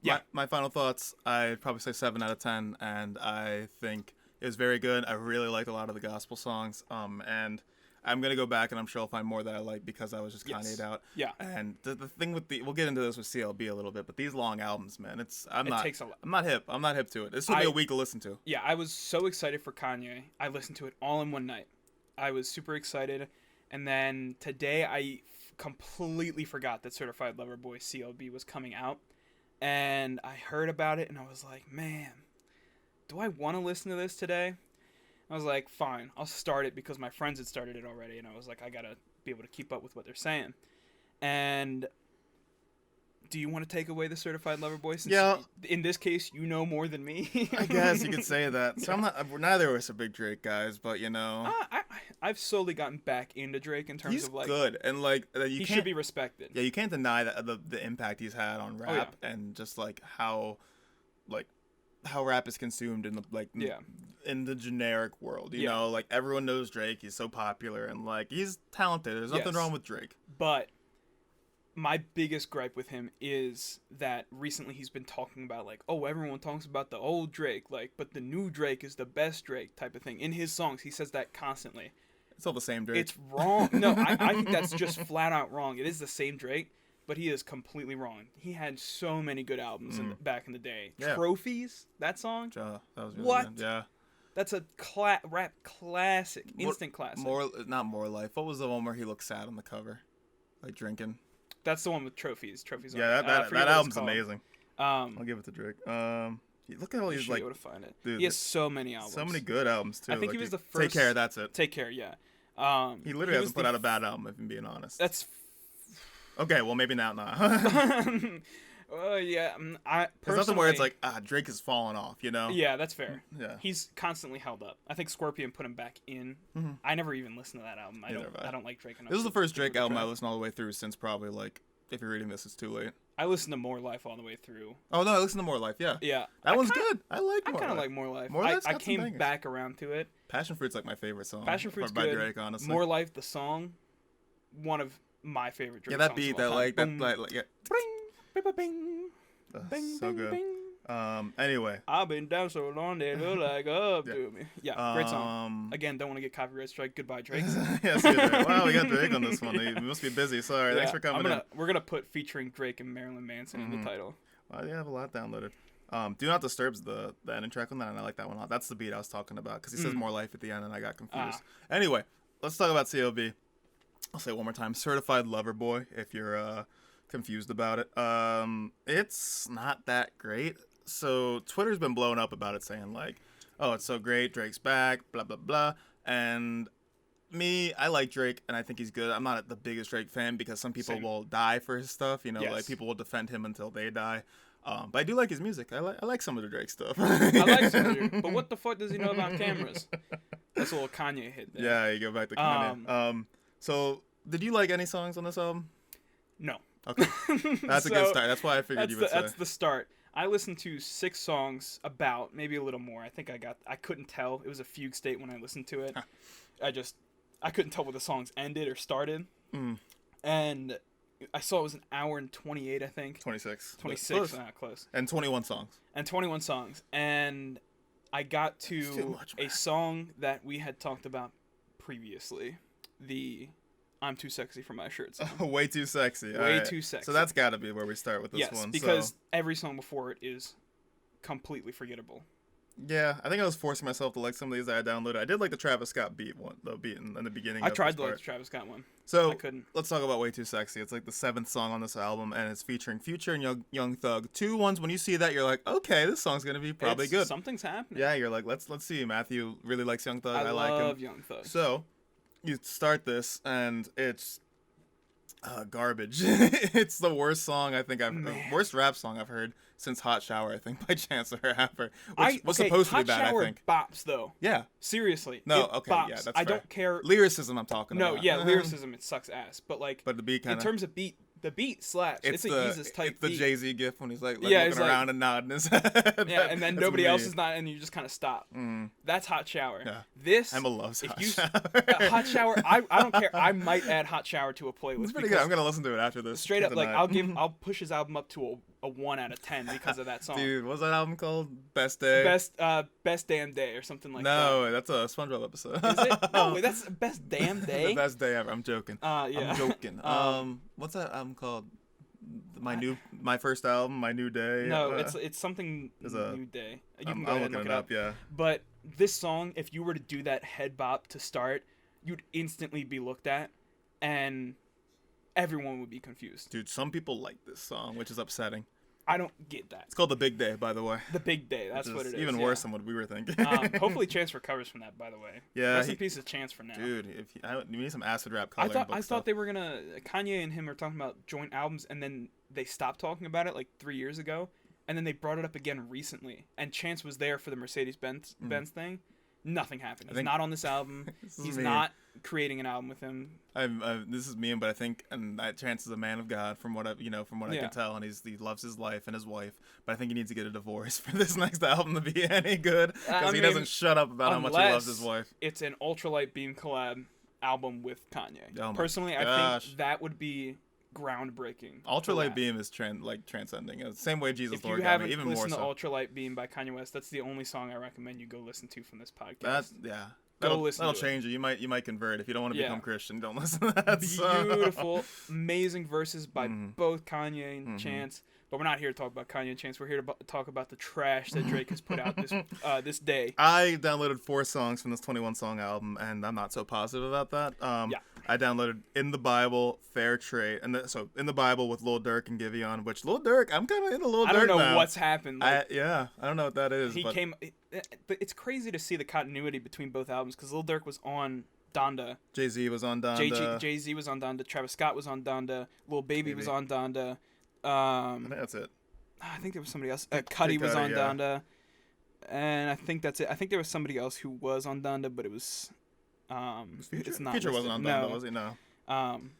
yeah. My final thoughts, I'd probably say 7 out of 10, and I think it was very good. I really liked a lot of the gospel songs, and I'm going to go back, and I'm sure I'll find more that I like because I was just Kanye'd out. Yeah. And the thing with we'll get into this with CLB a little bit, but these long albums, man, I'm not hip. I'm not hip to it. This will be a week to listen to. Yeah, I was so excited for Kanye. I listened to it all in one night. I was super excited. And then today I completely forgot that Certified Lover Boy CLB was coming out. And I heard about it and I was like, man, do I want to listen to this today? I was like, fine, I'll start it because my friends had started it already. And I was like, I got to be able to keep up with what they're saying. And do you want to take away the Certified Lover Boy? Since in this case, you know more than me. I guess you could say that. So neither of us are big Drake guys, but you know. I've slowly gotten back into Drake in terms of like. He's good, and like he should be respected. Yeah, you can't deny that the impact he's had on rap and just like how rap is consumed in the in the generic world. You know, like everyone knows Drake. He's so popular and like he's talented. There's nothing wrong with Drake. But my biggest gripe with him is that recently he's been talking about like, oh, everyone talks about the old Drake, like, but the new Drake is the best Drake type of thing. In his songs, he says that constantly. It's all the same Drake. It's wrong. No, I think that's just flat out wrong. It is the same Drake, but he is completely wrong. He had so many good albums back in the day. Yeah. Trophies, that song. That was really what? Good. Yeah. That's a rap classic, instant classic. Not More Life. What was the one where he looked sad on the cover, like drinking? That's the one with Trophies. Trophies. Yeah, that album's amazing. I'll give it to Drake. Look at all these like. Able to find it. Dude, he has so many albums. So many good albums too. I think he was the first. Take Care. That's it. Take Care. Yeah. He literally hasn't put out a bad album, if I'm being honest. That's Okay, well maybe now not. Yeah, I There's nothing where it's like Drake is falling off, you know? Yeah, that's fair. Yeah. He's constantly held up. I think Scorpion put him back in. Mm-hmm. I never even listened to that album. I don't like Drake enough. This is the first Drake album I listened all the way through since probably like, if you're reading this, it's too late. I listened to More Life all the way through. Oh no, I listened to More Life. Yeah. Yeah. That one's good. I like More Life. I kind of like More Life. More Life's I got some came bangers. back around to it. Passion Fruit's like my favorite song. Passion Fruit's by good. Drake, honestly. More Life, the song, one of my favorite Drake songs. Yeah, that beat, that like, that like, yeah. Bing, bing, bing, So bing, good. bing. Anyway. I've been down so long they look like up to me. Yeah, great song. Um, Again, don't want to get copyright strike. Goodbye, Drake. Yes, you did. Wow, we got Drake on this one. You must be busy. Sorry. Yeah, Thanks for coming in. We're gonna put featuring Drake and Marilyn Manson in the title. Well, you have a lot downloaded. Do Not Disturb's the ending track on that, and I like that one a lot. That's the beat I was talking about because he says More Life at the end, and I got confused. Anyway, let's talk about CLB. I'll say it one more time. Certified Lover Boy, if you're confused about it. It's not that great. So Twitter's been blowing up about it, saying like, oh, it's so great, Drake's back, blah, blah, blah. And me, I like Drake, and I think he's good. I'm not the biggest Drake fan because some people will die for his stuff. You know, Yes. like people will defend him until they die. But I do like his music. I like some of the Drake stuff. I like some Drake, but what the fuck does he know about cameras? That's a little Kanye hit there. Yeah, you go back to Kanye. So did you like any songs on this album? No. Okay, that's a good start. That's why I figured you would say. That's the start. I listened to 6 songs, about maybe a little more. I think I couldn't tell. It was a fugue state when I listened to it. I couldn't tell where the songs ended or started. And I saw it was an hour and 28, I think. 26. 26, close. And 21 songs. And I got to a song that we had talked about previously. The I'm Too Sexy for My Shirt song. Way Too Sexy. Way Too Sexy. So that's got to be where we start with this one. Yes, because every song before it is completely forgettable. Yeah, I think I was forcing myself to like some of these that I downloaded. I did like the Travis Scott beat in the beginning. I tried to like the Travis Scott one. So I couldn't. Let's talk about Way Too Sexy. It's like the 7th song on this album, and it's featuring Future and Young Thug. 2 ones when you see that, you're like, okay, this song's gonna be probably good. Something's happening. Yeah, you're like, let's see. Matthew really likes Young Thug. I like him. I love Young Thug. So you start this, and it's garbage. It's the worst song worst rap song I've heard since Hot Shower, I think, by Chance the Rapper, which was supposed to be bad, I think. Bops though. Yeah. Seriously. No, it okay, bops. yeah, that's I fair. don't care. Lyricism I'm talking about. No, yeah, lyricism, it sucks ass. But the beat kind of. In terms of beat, the beat slaps. It's a Yeezus type It's the beat. Jay-Z gif when he's like Yeah, looking around and nodding his head. Yeah, and then nobody else is not, and you just kind of stop. That's Hot Shower. Yeah. This Emma loves Hot Shower. Hot Shower. I don't care. I might add Hot Shower to a playlist. It's pretty good. I'm gonna listen to it after this. Straight up, like I'll push his album up to a 1 out of 10 because of that song. Dude, what's that album called? Best Day. Best Damn Day or something like that. No, that's a SpongeBob episode. Is it? No, that's Best Damn Day. The best day ever. I'm joking. Yeah. I'm joking. What's that album called? My first album, My New Day. No, it's something New Day. You can go I'm ahead and look looking it up. Yeah. But this song, if you were to do that head bop to start, you'd instantly be looked at, and everyone would be confused. Dude, some people like this song, which is upsetting. I don't get that. It's called The Big Day, by the way. The Big Day, that's what it is. Even worse than what we were thinking. Hopefully Chance recovers from that, by the way. Yeah. Rest in peace of Chance for now. Dude, you need some acid rap coloring I thought they were gonna. Kanye and him are talking about joint albums, and then they stopped talking about it like 3 years ago, and then they brought it up again recently. And Chance was there for the Mercedes-Benz thing. Nothing happened. He's not on this album. He's not creating an album with him. This is mean, but I think, and Chance is a man of God from what I can tell, and he loves his life and his wife. But I think he needs to get a divorce for this next album to be any good, because he doesn't shut up about how much he loves his wife. It's an Ultralight Beam collab album with Kanye. Oh Personally, I think that would be groundbreaking. Ultralight Beam is transcending. Same way Jesus if Lord you got haven't me, even more listened so. to Ultralight Beam by Kanye West, that's the only song I recommend you go listen to from this podcast. That'll change you. You might convert if you don't want to become Christian. Don't listen to that. Beautiful, amazing verses by both Kanye and Chance. But we're not here to talk about Kanye and Chance. We're here to talk about the trash that Drake has put out this day. I downloaded 4 songs from this 21-song album, and I'm not so positive about that. I downloaded In the Bible, Fair Trade, and so In the Bible with Lil Durk and Giveon, which Lil Durk, I'm kind of into Lil Durk now. I don't know what's happened. I don't know what that is. But it's crazy to see the continuity between both albums, because Lil Durk was on Donda. Jay-Z was on Donda. Jay-Z was on Donda. Travis Scott was on Donda. Lil Baby was on Donda. I think that's it. I think there was somebody else. Cudi was on Donda. And I think that's it. I think there was somebody else who was on Donda, but it was... Future? It's not Future listed. wasn't on Donda, was he? No.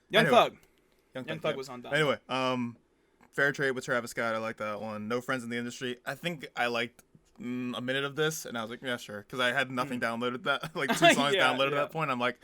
Young Thug. Young Thug was on Donda. Anyway, Fair Trade with Travis Scott. I like that one. No Friends in the Industry. I think I liked a minute of this, and I was like, yeah, sure. Because I had nothing downloaded that. Like 2 songs downloaded at that point. I'm like,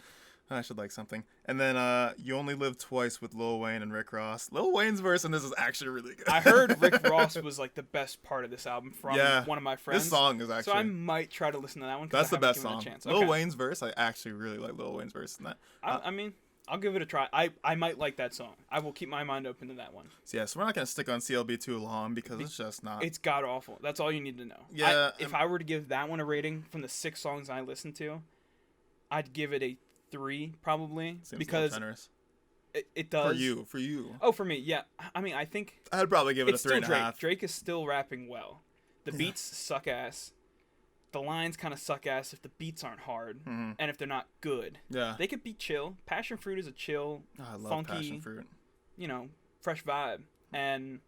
I should like something. And then You Only Live Twice with Lil Wayne and Rick Ross. Lil Wayne's verse in this is actually really good. I heard Rick Ross was like the best part of this album from one of my friends. This song is actually... So I might try to listen to that one. That's the best song. Lil Wayne's verse, I actually really like Lil Wayne's verse in that. I mean, I'll give it a try. I might like that song. I will keep my mind open to that one. So we're not going to stick on CLB too long because it's just not... It's god-awful. That's all you need to know. Yeah. If I were to give that one a rating from the 6 songs I listened to, I'd give it a 3 probably. Seems because generous. It does. For you. Oh, for me, yeah. I mean, I think... I'd probably give it a 3.5. Drake. Drake is still rapping well. The beats suck ass. The lines kind of suck ass if the beats aren't hard and if they're not good. Yeah. They could be chill. Passion Fruit is a chill, I love funky, Passion Fruit. Fresh vibe. And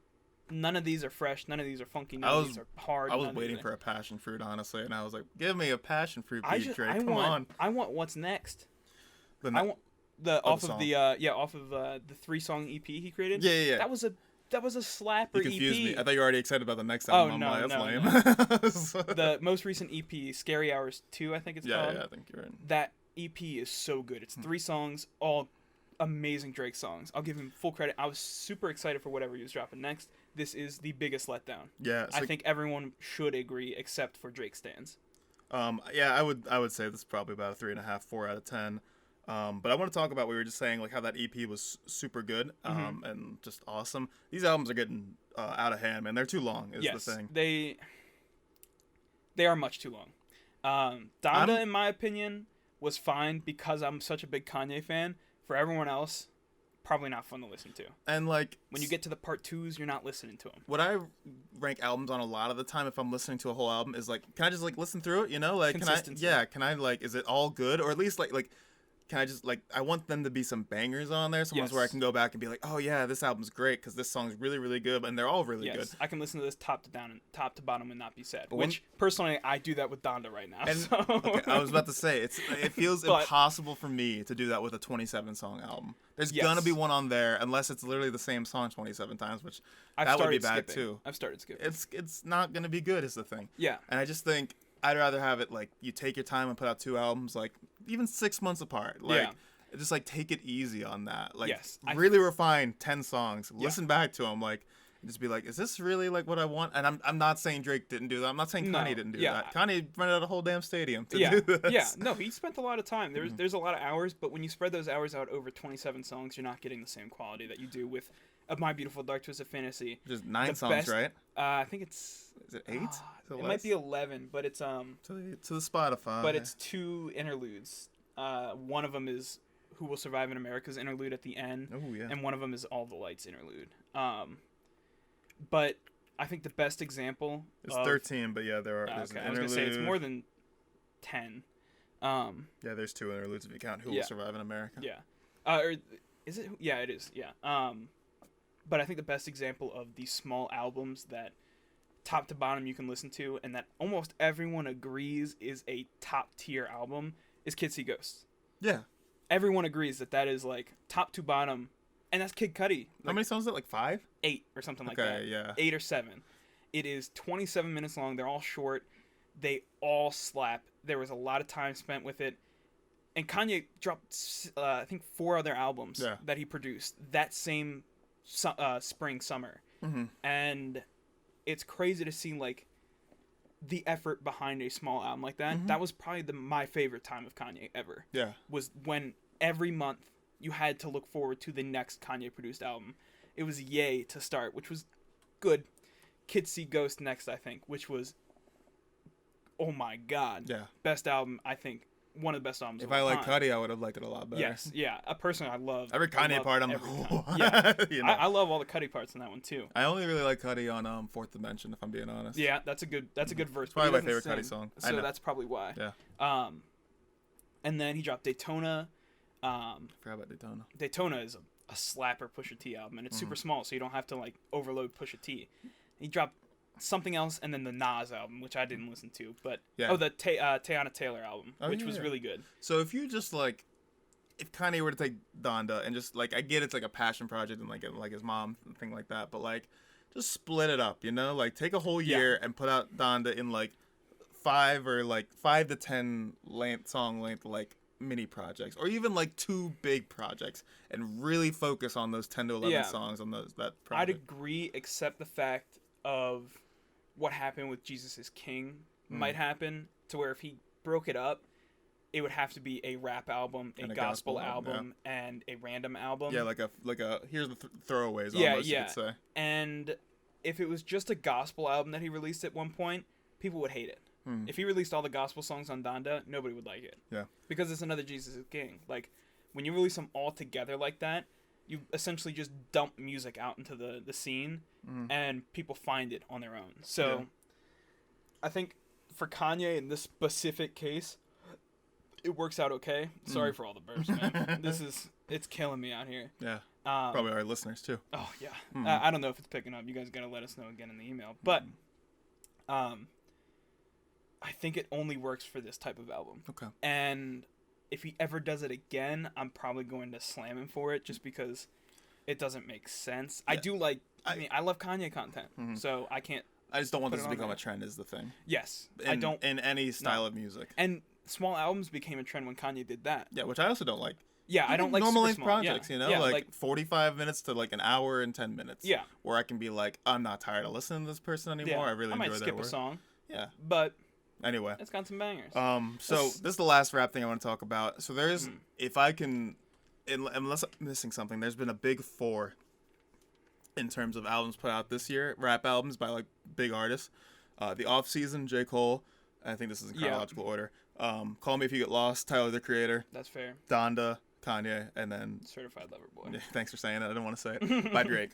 none of these are fresh. None of these are funky. None of these are hard. I was waiting for a Passion Fruit, honestly, and I was like, give me a Passion Fruit beat, Drake. Come on. I want What's Next. I want off of the 3-song EP he created. Yeah. That was a slapper EP. You confused me. I thought you were already excited about the next album. No, that's lame. The most recent EP, Scary Hours 2, I think it's called. Yeah, I think you're right. That EP is so good. It's 3 songs, all amazing Drake songs. I'll give him full credit. I was super excited for whatever he was dropping next. This is the biggest letdown. Yeah. I think everyone should agree, except for Drake stans. I would say this is probably about a 3.5, 4 out of 10. But I want to talk about, we were just saying, like, how that EP was super good and just awesome. These albums are getting out of hand, man. They're too long is the thing. They are much too long. Donda, in my opinion, was fine because I'm such a big Kanye fan. For everyone else, probably not fun to listen to. And, like... When you get to the part 2s, you're not listening to them. What I rank albums on a lot of the time, if I'm listening to a whole album, is, like, can I just, like, listen through it, you know? Like, consistency. Can I, like, is it all good? Or at least, like... Can I just, like, I want them to be some bangers on there, some ones where I can go back and be like, oh yeah, this album's great because this song's really, really good, and they're all really good. I can listen to this top to bottom and not be sad. Which personally, I do that with Donda right now. And, so. Okay, I was about to say it feels impossible for me to do that with a 27-song album. There's gonna be one on there unless it's literally the same song 27 times, which that would be bad too. I've started skipping. It's not gonna be good is the thing. Yeah. And I just think I'd rather have it like you take your time and put out 2 albums like even 6 months apart. Like just like take it easy on that. Like really refine 10 songs. Listen back to them like and just be like, is this really like what I want? And I'm not saying Drake didn't do that. I'm not saying Kanye didn't do that. Kanye rented out a whole damn stadium to do this. Yeah, no, he spent a lot of time. There's a lot of hours, but when you spread those hours out over 27 songs, you're not getting the same quality that you do with My Beautiful Dark Twisted Fantasy. Just 9 songs, right? I think it's... Is it 8? It might be 11, but it's... To the Spotify. But it's 2 interludes. One of them is Who Will Survive in America's interlude at the end. Oh, yeah. And one of them is All the Lights interlude. But I think the best example It's 13, but yeah, there's an interlude. I was going to say, it's more than 10. Yeah, there's 2 interludes if you count Who Will Survive in America. Yeah. Or is it? Yeah, it is. Yeah. But I think the best example of these small albums that top to bottom you can listen to and that almost everyone agrees is a top tier album is Kids See Ghosts. Yeah. Everyone agrees that is like top to bottom, and that's Kid Cudi. Like, how many songs is it? Like 5? 8 or something like that. Okay, yeah. 8 or 7. It is 27 minutes long. They're all short. They all slap. There was a lot of time spent with it. And Kanye dropped, I think, 4 other albums that he produced that same spring, summer. Mm-hmm. And it's crazy to see, like, the effort behind a small album like that. Mm-hmm. That was probably my favorite time of Kanye ever. Yeah. Was when every month you had to look forward to the next Kanye-produced album. It was Yay to start, which was good. Kids See Ghost next, I think, which was, oh my god. Yeah. Best album, I think. One of the best albums If of I all liked time. Cudi, I would have liked it a lot better. Yes, yeah. Personally, I love every Kanye part. I'm like, yeah. You know? I love all the Cudi parts in that one too. I only really like Cudi on Fourth Dimension, if I'm being honest. Yeah, that's a good verse. It's probably my favorite Cudi song. So that's probably why. Yeah. And then he dropped Daytona. Forgot about Daytona. Daytona is a slapper Pusha T album, and it's super small, so you don't have to like overload Pusha T. He dropped something else, and then the Nas album, which I didn't listen to, but the Teyana Taylor album, which was really good. So if you just like, if Kanye were to take Donda and just like, I get it's like a passion project and like his mom and thing like that, but like just split it up, you know, like take a whole year and put out Donda in like 5 to 10 song length like mini projects, or even like 2 big projects, and really focus on those 10 to 11 songs on that project. I'd agree, except the fact of what happened with Jesus is King might happen, to where if he broke it up, it would have to be a rap album, a gospel album, and a random album. Yeah, like a here's the throwaways almost, you could say. And if it was just a gospel album that he released at one point, people would hate it. If he released all the gospel songs on Donda, nobody would like it. Yeah. Because it's another Jesus is King. Like, when you release them all together like that, you essentially just dump music out into the scene, and people find it on their own. So, I think for Kanye in this specific case, it works out okay. Sorry for all the burps, man. It's killing me out here. Yeah. Probably our listeners too. Oh yeah. I don't know if it's picking up. You guys gotta let us know again in the email. But, I think it only works for this type of album. Okay. And if he ever does it again, I'm probably going to slam him for it, just because it doesn't make sense. Yeah. I love Kanye content, so I can't. I just don't want this to become a trend, is the thing. Yes. I don't. In any style of music. And small albums became a trend when Kanye did that. Yeah, which I also don't like. Yeah, I don't like normal length projects, you know, like 45 minutes to like an hour and 10 minutes. Yeah. Where I can be like, I'm not tired of listening to this person anymore. I really enjoy their work. I might skip a song. Yeah. But anyway, it's got some bangers. So this is the last rap thing I want to talk about. So there's, if I can, unless I'm missing something, there's been a big 4 in terms of albums put out this year, rap albums by like big artists. The Off Season, J. Cole. I think this is in chronological order. Call Me If You Get Lost, Tyler the Creator. That's fair. Donda, Kanye, and then Certified Lover Boy. Thanks for saying it. I didn't want to say it. By Drake.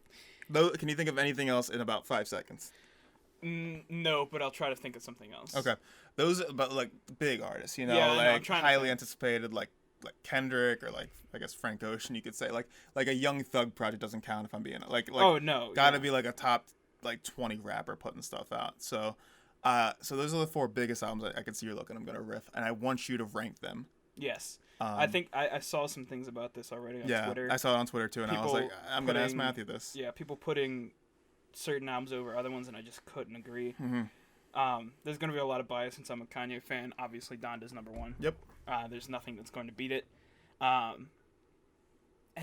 Can you think of anything else in about 5 seconds? No, but I'll try to think of something else. Okay, those, but like big artists, you know, like highly anticipated, like Kendrick, or like I guess Frank Ocean, you could say, like a Young Thug project doesn't count if I'm being like oh no, gotta be like a top like 20 rapper putting stuff out. So those are the 4 biggest albums I could see you're looking. I'm gonna riff, and I want you to rank them. Yes. I think I saw some things about this already on Twitter. I saw it on Twitter too, and I was like, I'm gonna ask Matthew this. Yeah, people putting certain albums over other ones, and I just couldn't agree. There's going to be a lot of bias since I'm a Kanye fan. Obviously, Donda's number 1. Yep. There's nothing that's going to beat it. And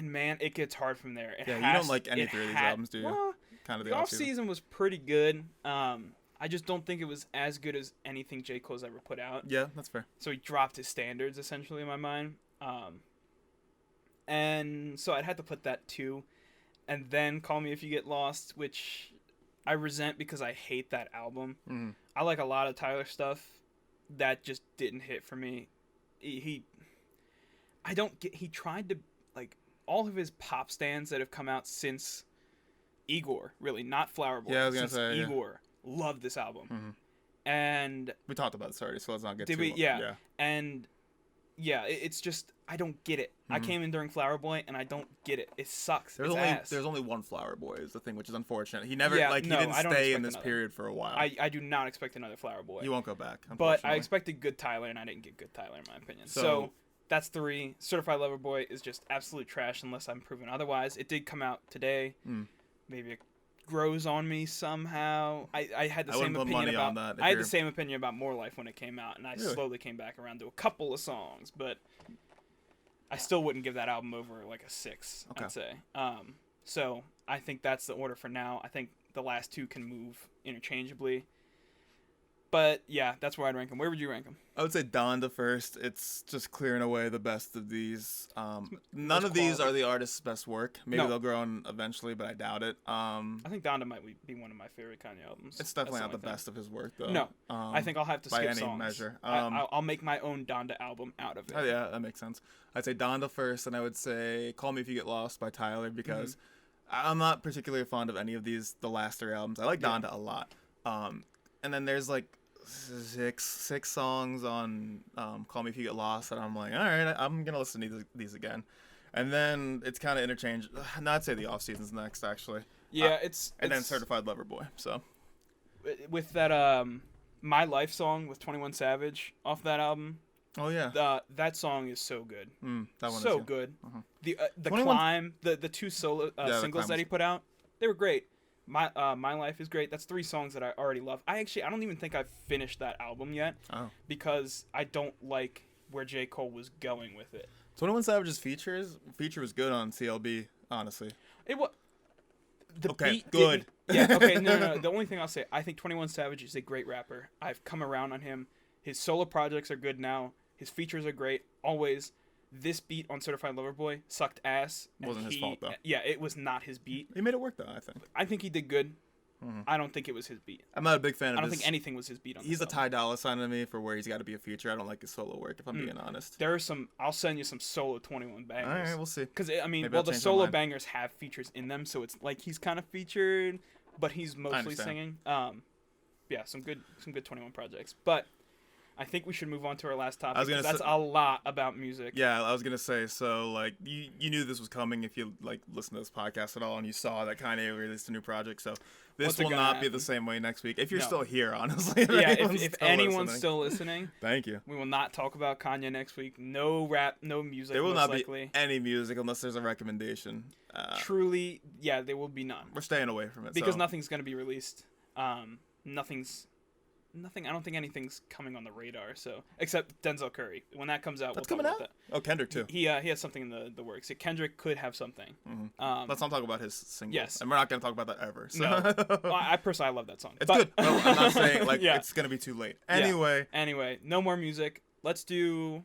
man, it gets hard from there. You don't like any 3 of these albums, do you? Well, kind of the off-season was pretty good. I just don't think it was as good as anything J. Cole's ever put out. Yeah, that's fair. So he dropped his standards, essentially, in my mind. And so I'd have to put that 2. And then Call Me If You Get Lost, which I resent because I hate that album. I like a lot of Tyler stuff. That just didn't hit for me. He tried to, like, all of his pop stands that have come out since Igor, really, not Flower Boy. Yeah, I was gonna say, Igor, loved this album. And we talked about this already, so let's not get too long. Yeah. And yeah, it's just, I don't get it. I came in during Flower Boy, and I don't get it. It sucks. There's only one Flower Boy is the thing, which is unfortunate. He never, he didn't stay in this period for a while. I do not expect another Flower Boy. He won't go back, but I expected good Tyler, and I didn't get good Tyler, in my opinion. So that's 3. Certified Lover Boy is just absolute trash unless I'm proven otherwise. It did come out today. Maybe it grows on me somehow. I had the same opinion about I had the same opinion about More Life when it came out, and I slowly came back around to a couple of songs, but I still wouldn't give that album over like a 6. Okay. I'd say. So I think that's the order for now. I think the last 2 can move interchangeably. But yeah, that's where I'd rank them. Where would you rank them? I would say Donda first. It's just clearing away the best of these. None of these are the artist's best work. Maybe they'll grow on eventually, but I doubt it. I think Donda might be one of my favorite Kanye albums. It's definitely not the best of his work, though. No, I think I'll have to skip songs. By any measure. I'll make my own Donda album out of it. Oh, yeah, that makes sense. I'd say Donda first, and I would say Call Me If You Get Lost by Tyler, because I'm not particularly fond of any of the last 3 albums. I like Donda a lot. And then there's like six songs on Call Me If You Get Lost, and I'm like, all right, I'm gonna listen to these again. And then it's kind of interchanged. No, I'd say the off season's next, actually. Yeah, then Certified Lover Boy. So with that My Life song with 21 Savage off that album. Oh yeah. That song is so good. That one so is good. Uh-huh. The Climb, the two solo singles that he put out, they were great. My Life is great. That's 3 songs that I already love. I don't even think I've finished that album yet. Oh. Because I don't like where J. Cole was going with it. 21 Savage's feature was good on CLB, honestly. It was the okay, beat good. Yeah, okay, no. The only thing I'll say, I think 21 Savage is a great rapper. I've come around on him. His solo projects are good now. His features are great. Always. This beat on Certified Lover Boy sucked ass. Wasn't his fault, though. Yeah, it was not his beat. He made it work, though, I think. I think he did good. I don't think it was his beat. I'm not a big fan of I don't think anything was his beat on this He's a album. Ty Dolla sign to me for where he's got to be a feature. I don't like his solo work, if I'm being honest. There are some... I'll send you some solo 21 bangers. All right, we'll see. Because, I mean, Maybe the solo bangers have features in them, so it's like he's kind of featured, but he's mostly singing. Yeah, some good 21 projects. But I think we should move on to our last topic. That's a lot about music. Yeah, I was gonna say. So, like, you knew this was coming if you like listened to this podcast at all, and you saw that Kanye released a new project. So this will not be the same way next week. If you're still here, honestly. Yeah, if anyone's still listening, thank you. We will not talk about Kanye next week. No rap, no music. There will not be any music unless there's a recommendation. Truly, yeah, there will be none. We're staying away from it because nothing's gonna be released. Nothing. I don't think anything's coming on the radar. So except Denzel Curry, when that comes out, that's coming out. That. Oh, Kendrick too. He has something in the works. Kendrick could have something. Let's not talk about his singles. Yes, and we're not gonna talk about that ever. So. No, well, I personally love that song. It's good. No, I'm not saying like it's gonna be too late. Anyway. Yeah. Anyway, no more music. Let's do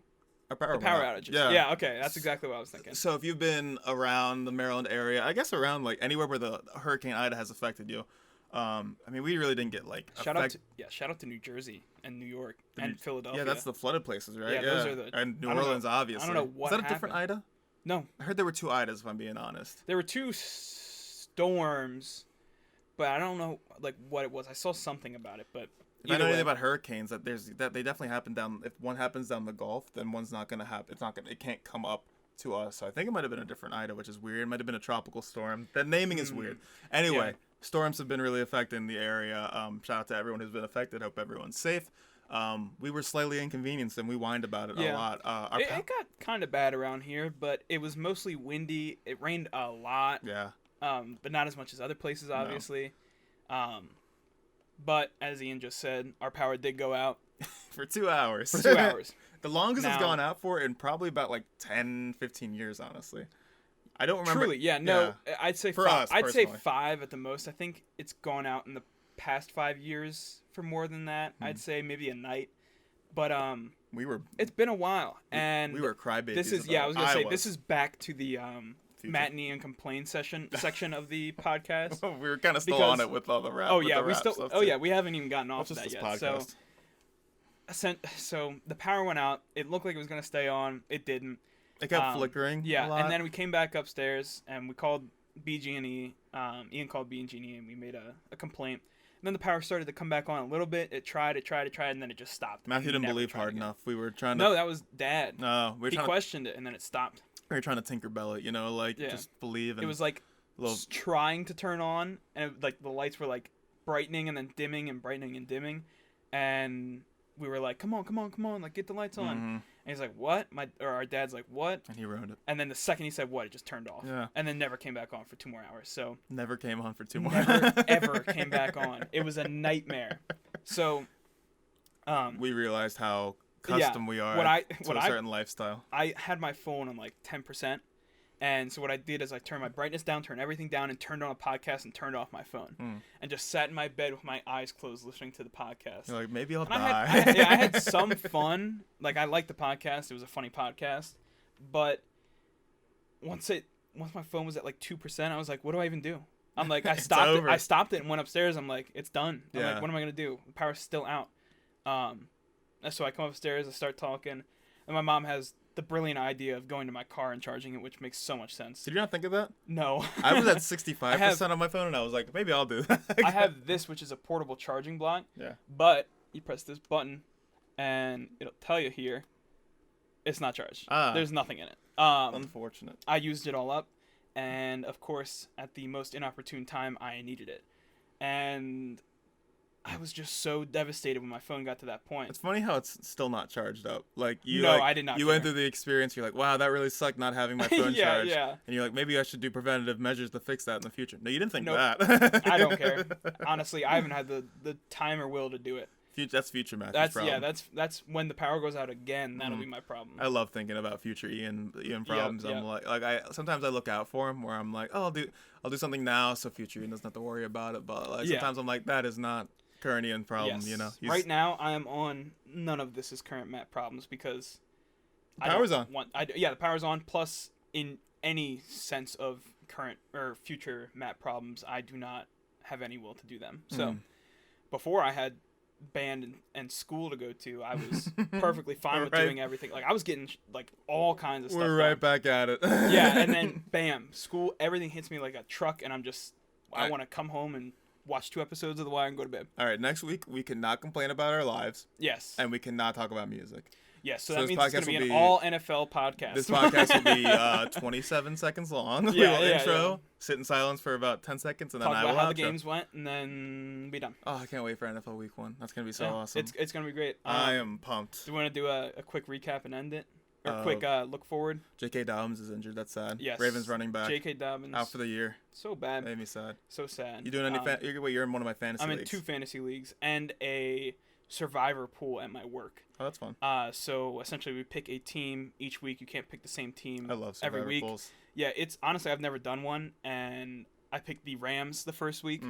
the power outages. Yeah. Okay, that's exactly what I was thinking. So if you've been around the Maryland area, I guess around like anywhere where the Hurricane Ida has affected you. I mean, we really didn't get like shout out to New Jersey and New York and Philadelphia. Yeah, that's the flooded places, right? Yeah, those are the and New Orleans, obviously. I don't know what is that a different Ida? No, I heard there were 2 Idas. If I'm being honest, there were 2 storms, but I don't know like what it was. I saw something about it, but if I know anything about hurricanes, that they definitely happen down. If one happens down the Gulf, then one's not gonna happen. It can't come up to us. So I think it might have been a different Ida, which is weird. It might have been a tropical storm. That naming is weird. Anyway. Yeah. Storms have been really affecting the area. Shout out to everyone who's been affected. Hope everyone's safe. We were slightly inconvenienced, and we whined about it a lot. It got kind of bad around here, but it was mostly windy. It rained a lot. Yeah. But not as much as other places, obviously. No. But as Ian just said, our power did go out. For 2 hours. The longest it's gone out for in probably about like 10, 15 years, honestly. I don't remember. Truly, yeah, no. Yeah. I'd say for 5. I'd say 5 at the most. I think it's gone out in the past 5 years for more than that. I'd say maybe a night. But it's been a while, and we were crybabies. This is I was gonna say this is back to the matinee and complain section of the podcast. We were kind of still on it with all the rap. Oh yeah, we haven't even gotten off of that yet. Podcast. So the power went out. It looked like it was gonna stay on. It didn't. It kept flickering. Yeah, a lot. And then we came back upstairs and we called BG&E. Ian called BG&E and we made a complaint. And then the power started to come back on a little bit. It tried, and then it just stopped. Matthew didn't believe hard enough. We were trying to. No, that was Dad. No, he questioned it and then it stopped. We were trying to Tinkerbell it, just believe. And it was like trying to turn on, and like the lights were like brightening and then dimming and brightening and dimming, and we were like, come on, like get the lights on. Mm-hmm. And he's like, what? Our dad's like, what? And he ruined it. And then the second he said what, it just turned off. Yeah. And then never came back on for 2 more hours. So never came on for 2 more. Never ever came back on. It was a nightmare. So we realized how custom we are to a certain lifestyle. I had my phone on like 10%. And so what I did is I turned my brightness down, turned everything down, and turned on a podcast and turned off my phone. And just sat in my bed with my eyes closed listening to the podcast. You're like, maybe I'll die. I had some fun. Like, I liked the podcast. It was a funny podcast. But once my phone was at like 2%, I was like, what do I even do? I'm like, I stopped it and went upstairs. I'm like, it's done. I'm like, what am I going to do? The power's still out. So I come upstairs, I start talking, and my mom has the brilliant idea of going to my car and charging it, which makes so much sense. Did you not think of that? No. I was at 65% on my phone, and I was like, maybe I'll do that. I have this, which is a portable charging block. Yeah. But you press this button, and it'll tell you here, it's not charged. Ah. There's nothing in it. Unfortunate. I used it all up, and of course, at the most inopportune time, I needed it. And I was just so devastated when my phone got to that point. It's funny how it's still not charged up. Like I did not. You went through the experience. You're like, wow, that really sucked not having my phone charged. Yeah. And you're like, maybe I should do preventative measures to fix that in the future. No, you didn't think Nope. that. I don't care. Honestly, I haven't had the time or will to do it. That's future Matthew's That's problem. that's when the power goes out again. That'll be my problem. I love thinking about future Ian problems. Yep. I'm like sometimes I look out for him where I'm like, oh, I'll do something now so future Ian doesn't have to worry about it. But like sometimes I'm like, that is not current Ian problem. Yes. You know. Right now I am on none of this is current Matt problems because the power's on. The power's on. Plus, in any sense of current or future Matt problems, I do not have any will to do them. So before I had band and school to go to, I was perfectly fine with doing everything. Like I was getting like all kinds of stuff. We're right back at it. Yeah, and then bam, school, everything hits me like a truck, and I want to come home and watch 2 episodes of The Wire and go to bed. All right, next week we cannot complain about our lives. Yes. And we cannot talk about music. Yes, so that means it's going to be an all NFL podcast. This podcast will be 27 seconds long. We will intro, sit in silence for about 10 seconds, and then talk I will about how outro. the games went, and then be done. Oh, I can't wait for NFL Week 1. That's going to be so awesome. It's going to be great. I am pumped. Do you want to do a quick recap and end it? Or quick look forward? J.K. Dobbins is injured. That's sad. Yes. Ravens running back. J.K. Dobbins. Out for the year. So bad. Made me sad. So sad. You doing any you're in one of my fantasy leagues. I'm in 2 fantasy leagues and a survivor pool at my work. Oh, that's fun. So essentially we pick a team each week. You can't pick the same team I love survivor every week. pools. Yeah, it's honestly I've never done one, and I picked the Rams the first week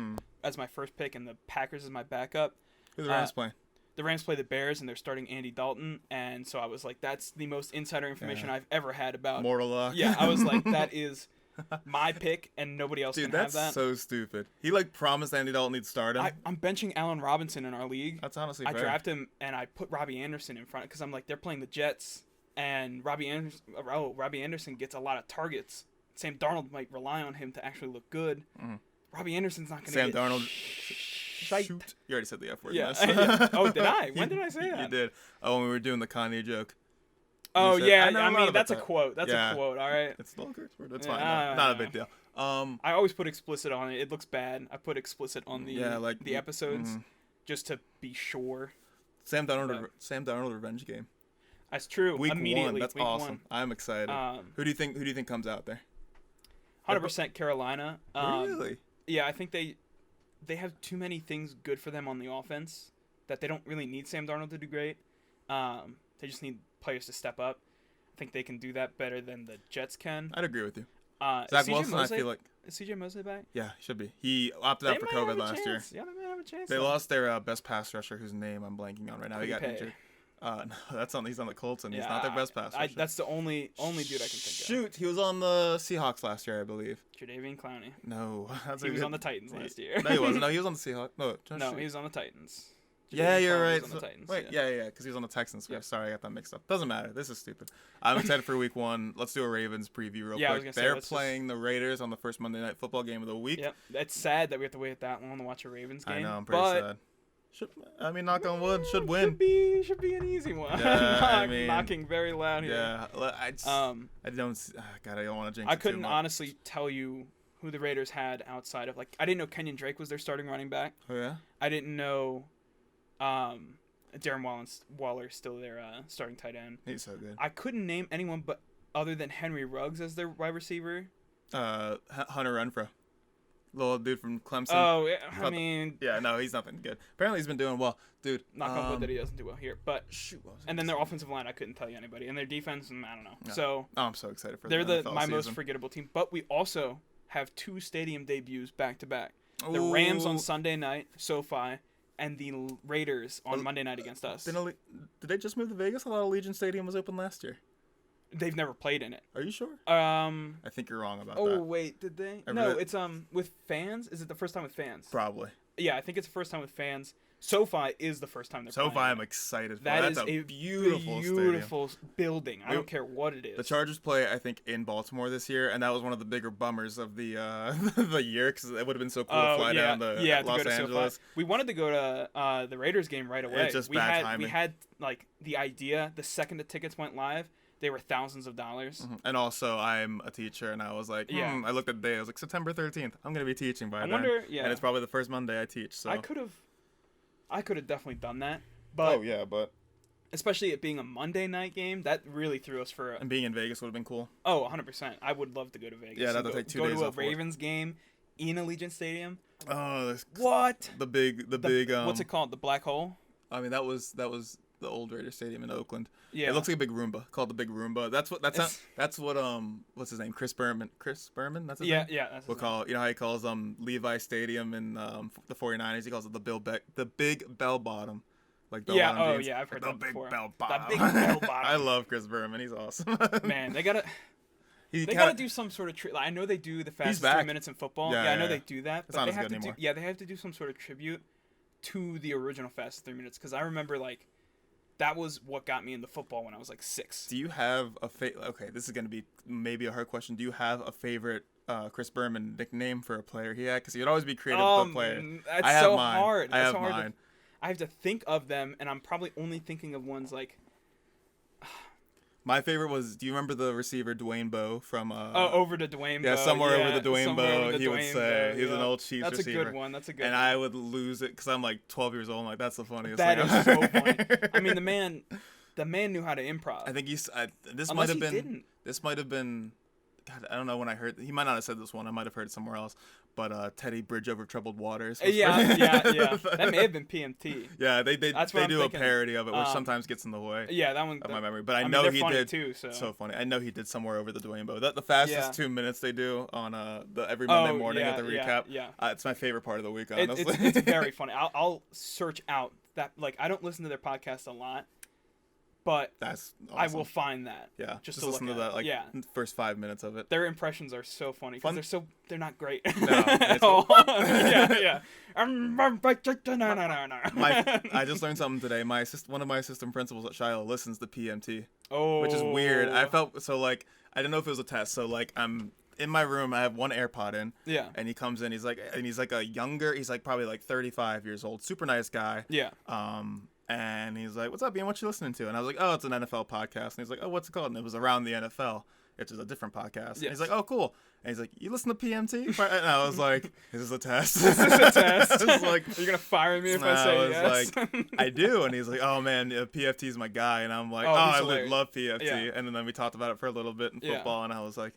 as my first pick, and the Packers as my backup. Who the Rams playing? The Rams play the Bears, and they're starting Andy Dalton, and so I was like, that's the most insider information I've ever had about. Mortal luck. Yeah, I was like, that is my pick, and nobody else Dude, can have that. that's so stupid. He promised Andy Dalton he'd start him. I'm benching Allen Robinson in our league. That's honestly I fair. draft him, and I put Robbie Anderson in front because I'm like, they're playing the Jets, and Robbie Anderson gets a lot of targets. Sam Darnold might rely on him to actually look good. Robbie Anderson's not going to get... Sam Darnold... Shoot. You already said the F word. Yeah. Yeah. Oh, did I? When did I say that? You did. Oh, when we were doing the Kanye joke. Oh, said, yeah. I mean, that's a quote. That's a quote, all right? It's still a curse word. It's fine. Not a big deal. I always put explicit on it. It looks bad. I put explicit on the episodes just to be sure. Sam Darnold revenge game. That's true. Week Immediately. 1. That's week awesome. 1. I'm excited. Who do you think comes out there? 100% Carolina. Really? Yeah, I think they have too many things good for them on the offense that they don't really need Sam Darnold to do great. They just need players to step up. I think they can do that better than the Jets can. I'd agree with you. Zach Wilson, I feel like... Is CJ Mosley back? Yeah, he should be. He opted out for COVID last year. Yeah, they might have a chance. They lost their best pass rusher, whose name I'm blanking on right now. He got injured. No, he's on the Colts, and he's not their best pass rusher. That's the only dude I can think of. Shoot, he was on the Seahawks last year, I believe. Jadeveon Clowney. No. He was on the Titans last year. No, he wasn't. No, he was on the Seahawks. No, he was on the Titans. Yeah, you're right. Was on the Titans, wait, yeah, because he was on the Texans. Yeah. Sorry, I got that mixed up. Doesn't matter. This is stupid. I'm excited for Week 1. Let's do a Ravens preview real quick. They're playing the Raiders on the first Monday Night Football game of the week. Yep, it's sad that we have to wait that long to watch a Ravens game. I know, I'm pretty sad. Knock on wood, should win. Should be an easy one. Yeah, knocking very loud here. Yeah, I don't want to jinx I it couldn't too much. honestly tell you who the Raiders had outside of I didn't know Kenyon Drake was their starting running back. Oh yeah. I didn't know, Darren Waller's still their starting tight end. He's so good. I couldn't name anyone but other than Henry Ruggs as their wide receiver. Hunter Renfrow. Little dude from Clemson. Oh, I mean... Yeah, no, he's nothing good. Apparently he's been doing well. Dude. Knock on wood that he doesn't do well here. But shoot. And then their offensive line, I couldn't tell you anybody. And their defense, I don't know. No. So I'm so excited for they're the my most forgettable team. But we also have 2 stadium debuts back-to-back. The Rams on Sunday night, SoFi, and the Raiders on Monday night against us. Did they just move to Vegas? I thought Allegiant Stadium was open last year. They've never played in it. Are you sure? I think you're wrong about that. Oh wait, did they? No, it's with fans. Is it the first time with fans? Probably. Yeah, I think it's the first time with fans. SoFi is the first time they're playing. SoFi, I'm excited for. That That's is a beautiful building. I don't care what it is. The Chargers play, I think, in Baltimore this year, and that was one of the bigger bummers of the the year because it would have been so cool to fly down to Los Angeles. We wanted to go to the Raiders game right away. It's just bad timing. We had like the idea the second the tickets went live. They were thousands of dollars. Mm-hmm. And also, I'm a teacher, and I was like, I looked at the day. I was like, September 13th. I'm going to be teaching by then. And it's probably the first Monday I teach. So I could have definitely done that. But but especially it being a Monday night game, that really threw us for and being in Vegas would have been cool. Oh, 100%. I would love to go to Vegas. Yeah, that'll take 2 days off. Go to a Ravens game in Allegiant Stadium. Oh, what? The big what's it called? The black hole? I mean, that was the old Raiders Stadium in Oakland. Yeah. It looks like a big Roomba, called the Big Roomba. That's what what's his name? Chris Berman, that's his name? Yeah, that's we'll call it, you know how he calls Levi Stadium in the 49ers, he calls it the Big Bell Bottom. Like bell bottom jeans. I've heard like that before. The Big Bell Bottom. The Big Bell Bottom. I love Chris Berman. He's awesome. Man, they gotta do some sort of I know they do the fastest 3 minutes in football. Yeah, I know they do that, but they have to do they have to do some sort of tribute to the original fastest 3 minutes because I remember like that was what got me into football when I was like 6. Do you have okay, this is going to be maybe a hard question. Do you have a favorite Chris Berman nickname for a player he had? Because he'd always be creative with the player. That's so hard. I have mine. I have to think of them, and I'm probably only thinking of ones like... My favorite was, do you remember the receiver Dwayne Bowe from... over to Dwayne Bowe. Yeah, somewhere over the Dwayne Bowe, he would say. He was an old Chiefs receiver. That's a good one. And I would lose it because I'm like 12 years old. I'm like, that's the funniest thing. That is so funny. I mean, the man knew how to improv. I think this might have been... God, I don't know when I heard... He might not have said this one. I might have heard it somewhere else. But Teddy Bridge Over Troubled Waters. Yeah. That may have been PMT. Yeah, they do a parody of it, which sometimes gets in the way. Yeah, that one... Of my memory. But I know he did... too, so. So funny. I know he did Somewhere Over the Dwayne Bowe. The fastest 2 minutes they do on the every Monday morning at the recap. Yeah. It's my favorite part of the week, honestly. It's very funny. I'll search out that... Like, I don't listen to their podcast a lot. But that's awesome. I will find that. Yeah, just listen to that. Like first 5 minutes of it. Their impressions are so funny because they're not great. No. Yeah. I just learned something today. One of my assistant principals at Shiloh listens to PMT. Oh. Which is weird. I felt so like I didn't know if it was a test. So like I'm in my room. I have one AirPod in. Yeah. And he comes in. He's like he's like probably like 35 years old. Super nice guy. Yeah. And he's like, "What's up, Ian? What you listening to?" And I was like, "Oh, it's an NFL podcast." And he's like, "Oh, what's it called?" And it was Around the NFL, which is a different podcast. Yes. And he's like, "Oh, cool." And he's like, "You listen to PMT?" And I was like, "Is this a test?" Is this a test? I was like, "Are you gonna fire me if I say yes?" Like, "I do." And he's like, "Oh man, PFT is my guy." And I'm like, I love PFT." Yeah. And then we talked about it for a little bit in football, and I was like,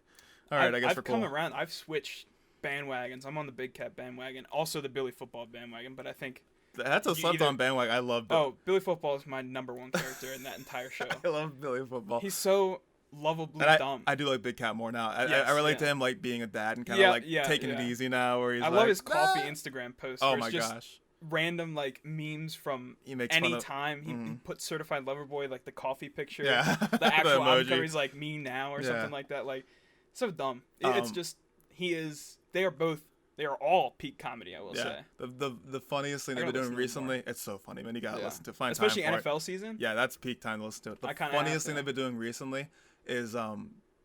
"All right, I guess we're cool." I've come around. I've switched bandwagons. I'm on the Big Cat bandwagon, also the Billy Football bandwagon, but I think. That's a slept-on bandwagon. I love Billy. Oh, Billy Football is my number one character in that entire show. I love Billy Football. He's so lovably dumb. I do like Big Cat more now. I relate to him like being a dad and kind of taking it easy now. Where he's I love his coffee Instagram posts. Oh my gosh. Random like memes from any time. He puts Certified Lover Boy like the coffee picture. Yeah. The actual album cover. He's like me now or something like that. Like so dumb. It's just They are all peak comedy, I will say. The funniest thing they've been doing recently, it's so funny, man. You gotta listen to it. Especially NFL season. Yeah, that's peak time to listen to it. The funniest thing they've been doing recently is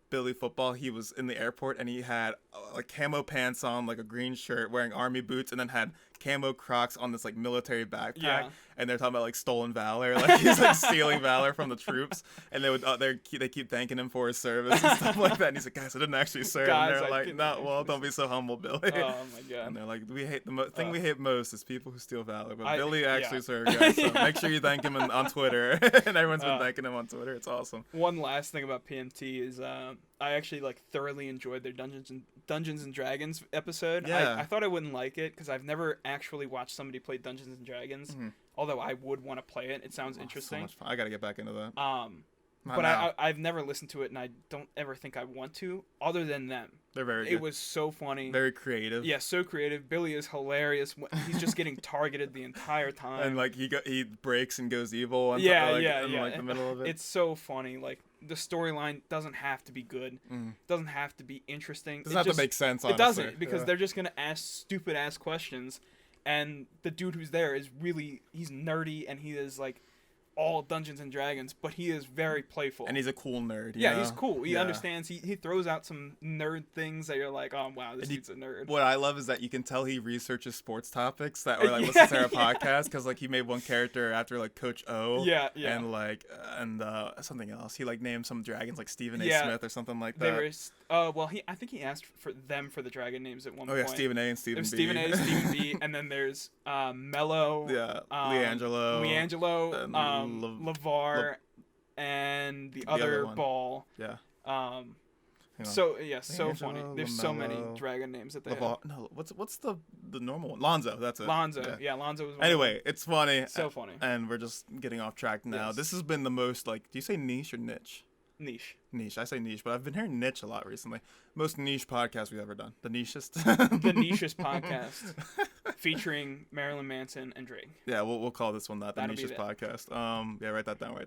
Billy Football. He was in the airport and he had like camo pants on, like a green shirt, wearing army boots, and then had camo Crocs on this like military backpack. Yeah. And they're talking about like stolen valor, like he's like stealing valor from the troops, and they keep thanking him for his service and stuff like that. And he's like, "Guys, I didn't actually serve." And they're like, "No, well, don't be so humble, Billy." Oh my god. And they're like, "We hate the thing we hate most is people who steal valor, but Billy actually served, guys. So make sure you thank him on Twitter." And everyone's been thanking him on Twitter. It's awesome. One last thing about PMT is I actually like thoroughly enjoyed their Dungeons and Dragons episode. Yeah. I thought I wouldn't like it because I've never actually watched somebody play Dungeons and Dragons. Mm-hmm. Although I would want to play it. It sounds interesting. So much fun. I got to get back into that. But I've never listened to it, and I don't ever think I want to, other than them. They're very good. It was so funny. Very creative. Yeah, so creative. Billy is hilarious. He's just getting targeted the entire time. And like he breaks and goes evil. In like the middle of it. It's so funny. Like the storyline doesn't have to be good. Doesn't have to be interesting. Doesn't have to make sense. Honestly. It doesn't because they're just gonna ask stupid ass questions. and the dude who's there is really, he's nerdy, and he is like all Dungeons and Dragons, but he is very playful. And he's a cool nerd. Yeah, he's cool. He understands. He throws out some nerd things that you're like, oh wow, this dude's a nerd. What I love is that you can tell he researches sports topics that, or like listens to our podcast, because like he made one character after like Coach O. Yeah. And like something else. He like named some dragons like Stephen A. Smith or something like that. There is. Well, I think he asked for them for the dragon names at one point. Oh yeah, Stephen A. and Stephen B. Stephen A. Stephen B. And then there's Mello. Yeah. Leangelo. LeVar, and the other ball. Yeah. So funny. There's so many dragon names that they have. No, what's the normal one? Lonzo, that's it. Lonzo, yeah, Lonzo was one. Anyway, it's funny. So funny. And we're just getting off track now. Yes. This has been the most, like, do you say niche or niche? Niche. I say niche, but I've been hearing niche a lot recently. Most niche podcast we've ever done. The Nichest. The Nichest podcast featuring Marilyn Manson and Drake. Yeah, we'll call this one that. The Nichest podcast. Yeah, write that down.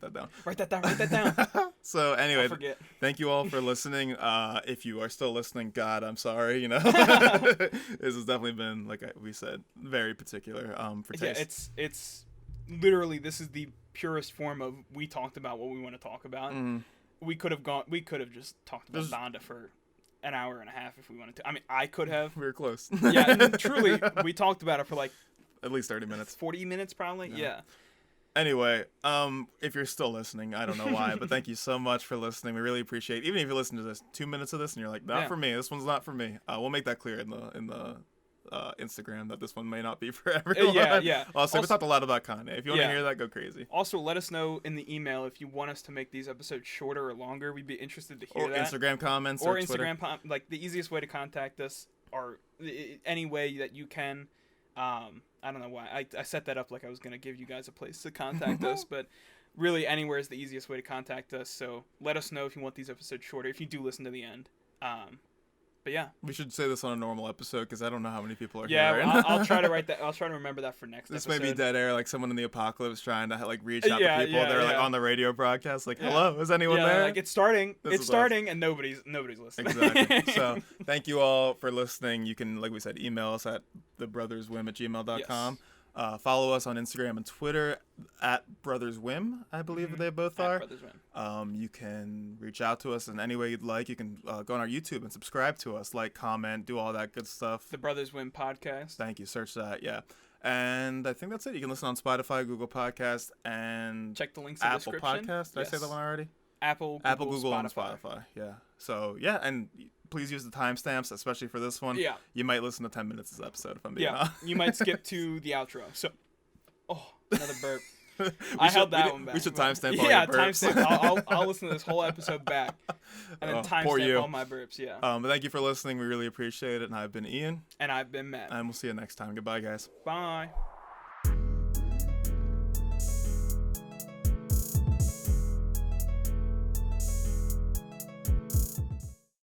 So anyway, thank you all for listening. If you are still listening, God, I'm sorry. You know, this has definitely been, like we said, very particular for taste. Yeah, it's literally, this is the purest form of, we talked about what we want to talk about. We could have just talked about Donda for an hour and a half if we wanted to. I mean, I could have. We were close. Yeah, truly, we talked about it for like at least 30 minutes. 40 minutes probably. Yeah. Anyway, if you're still listening, I don't know why, but thank you so much for listening. We really appreciate it. Even if you listen to this 2 minutes of this and you're like, not for me, this one's not for me. We'll make that clear in the Instagram that this one may not be for everyone. Yeah. Also, we talked a lot about Kanye. If you want to hear that, go crazy. Also, let us know in the email if you want us to make these episodes shorter or longer. We'd be interested to hear that. Instagram comments or Instagram like the easiest way to contact us, or any way that you can. I don't know why I set that up like I was gonna give you guys a place to contact us, but really anywhere is the easiest way to contact us. So let us know if you want these episodes shorter, if you do listen to the end. But yeah, we should say this on a normal episode because I don't know how many people are here. Yeah, I'll try to write that. I'll try to remember that for next. This episode. may be dead air, like someone in the apocalypse trying to like reach out to people. They're like on the radio broadcast, like, "Hello, is anyone there?" Like it's starting, and nobody's listening. Exactly. So thank you all for listening. You can, like we said, email us at thebrotherswhim@gmail.com. Yes. Follow us on Instagram and Twitter at Brothers Whimm, I believe they both are. Brothers Whimm. You can reach out to us in any way you'd like. You can go on our YouTube and subscribe to us, like, comment, do all that good stuff. The Brothers Whimm podcast. Thank you. Search that, yeah. And I think that's it. You can listen on Spotify, Google Podcast, and check the links in the Apple Podcast. Did I say that one already? Apple, Google, and Spotify. Yeah. So, yeah, and please use the timestamps, especially for this one. Yeah. You might listen to 10 minutes of this episode if I'm being honest. You might skip to the outro. So, another burp. I held that one back. We should timestamp all your burps. Timestamp. I'll listen to this whole episode back and then timestamp all my burps. Yeah. But thank you for listening. We really appreciate it. And I've been Ian. And I've been Matt. And we'll see you next time. Goodbye, guys. Bye.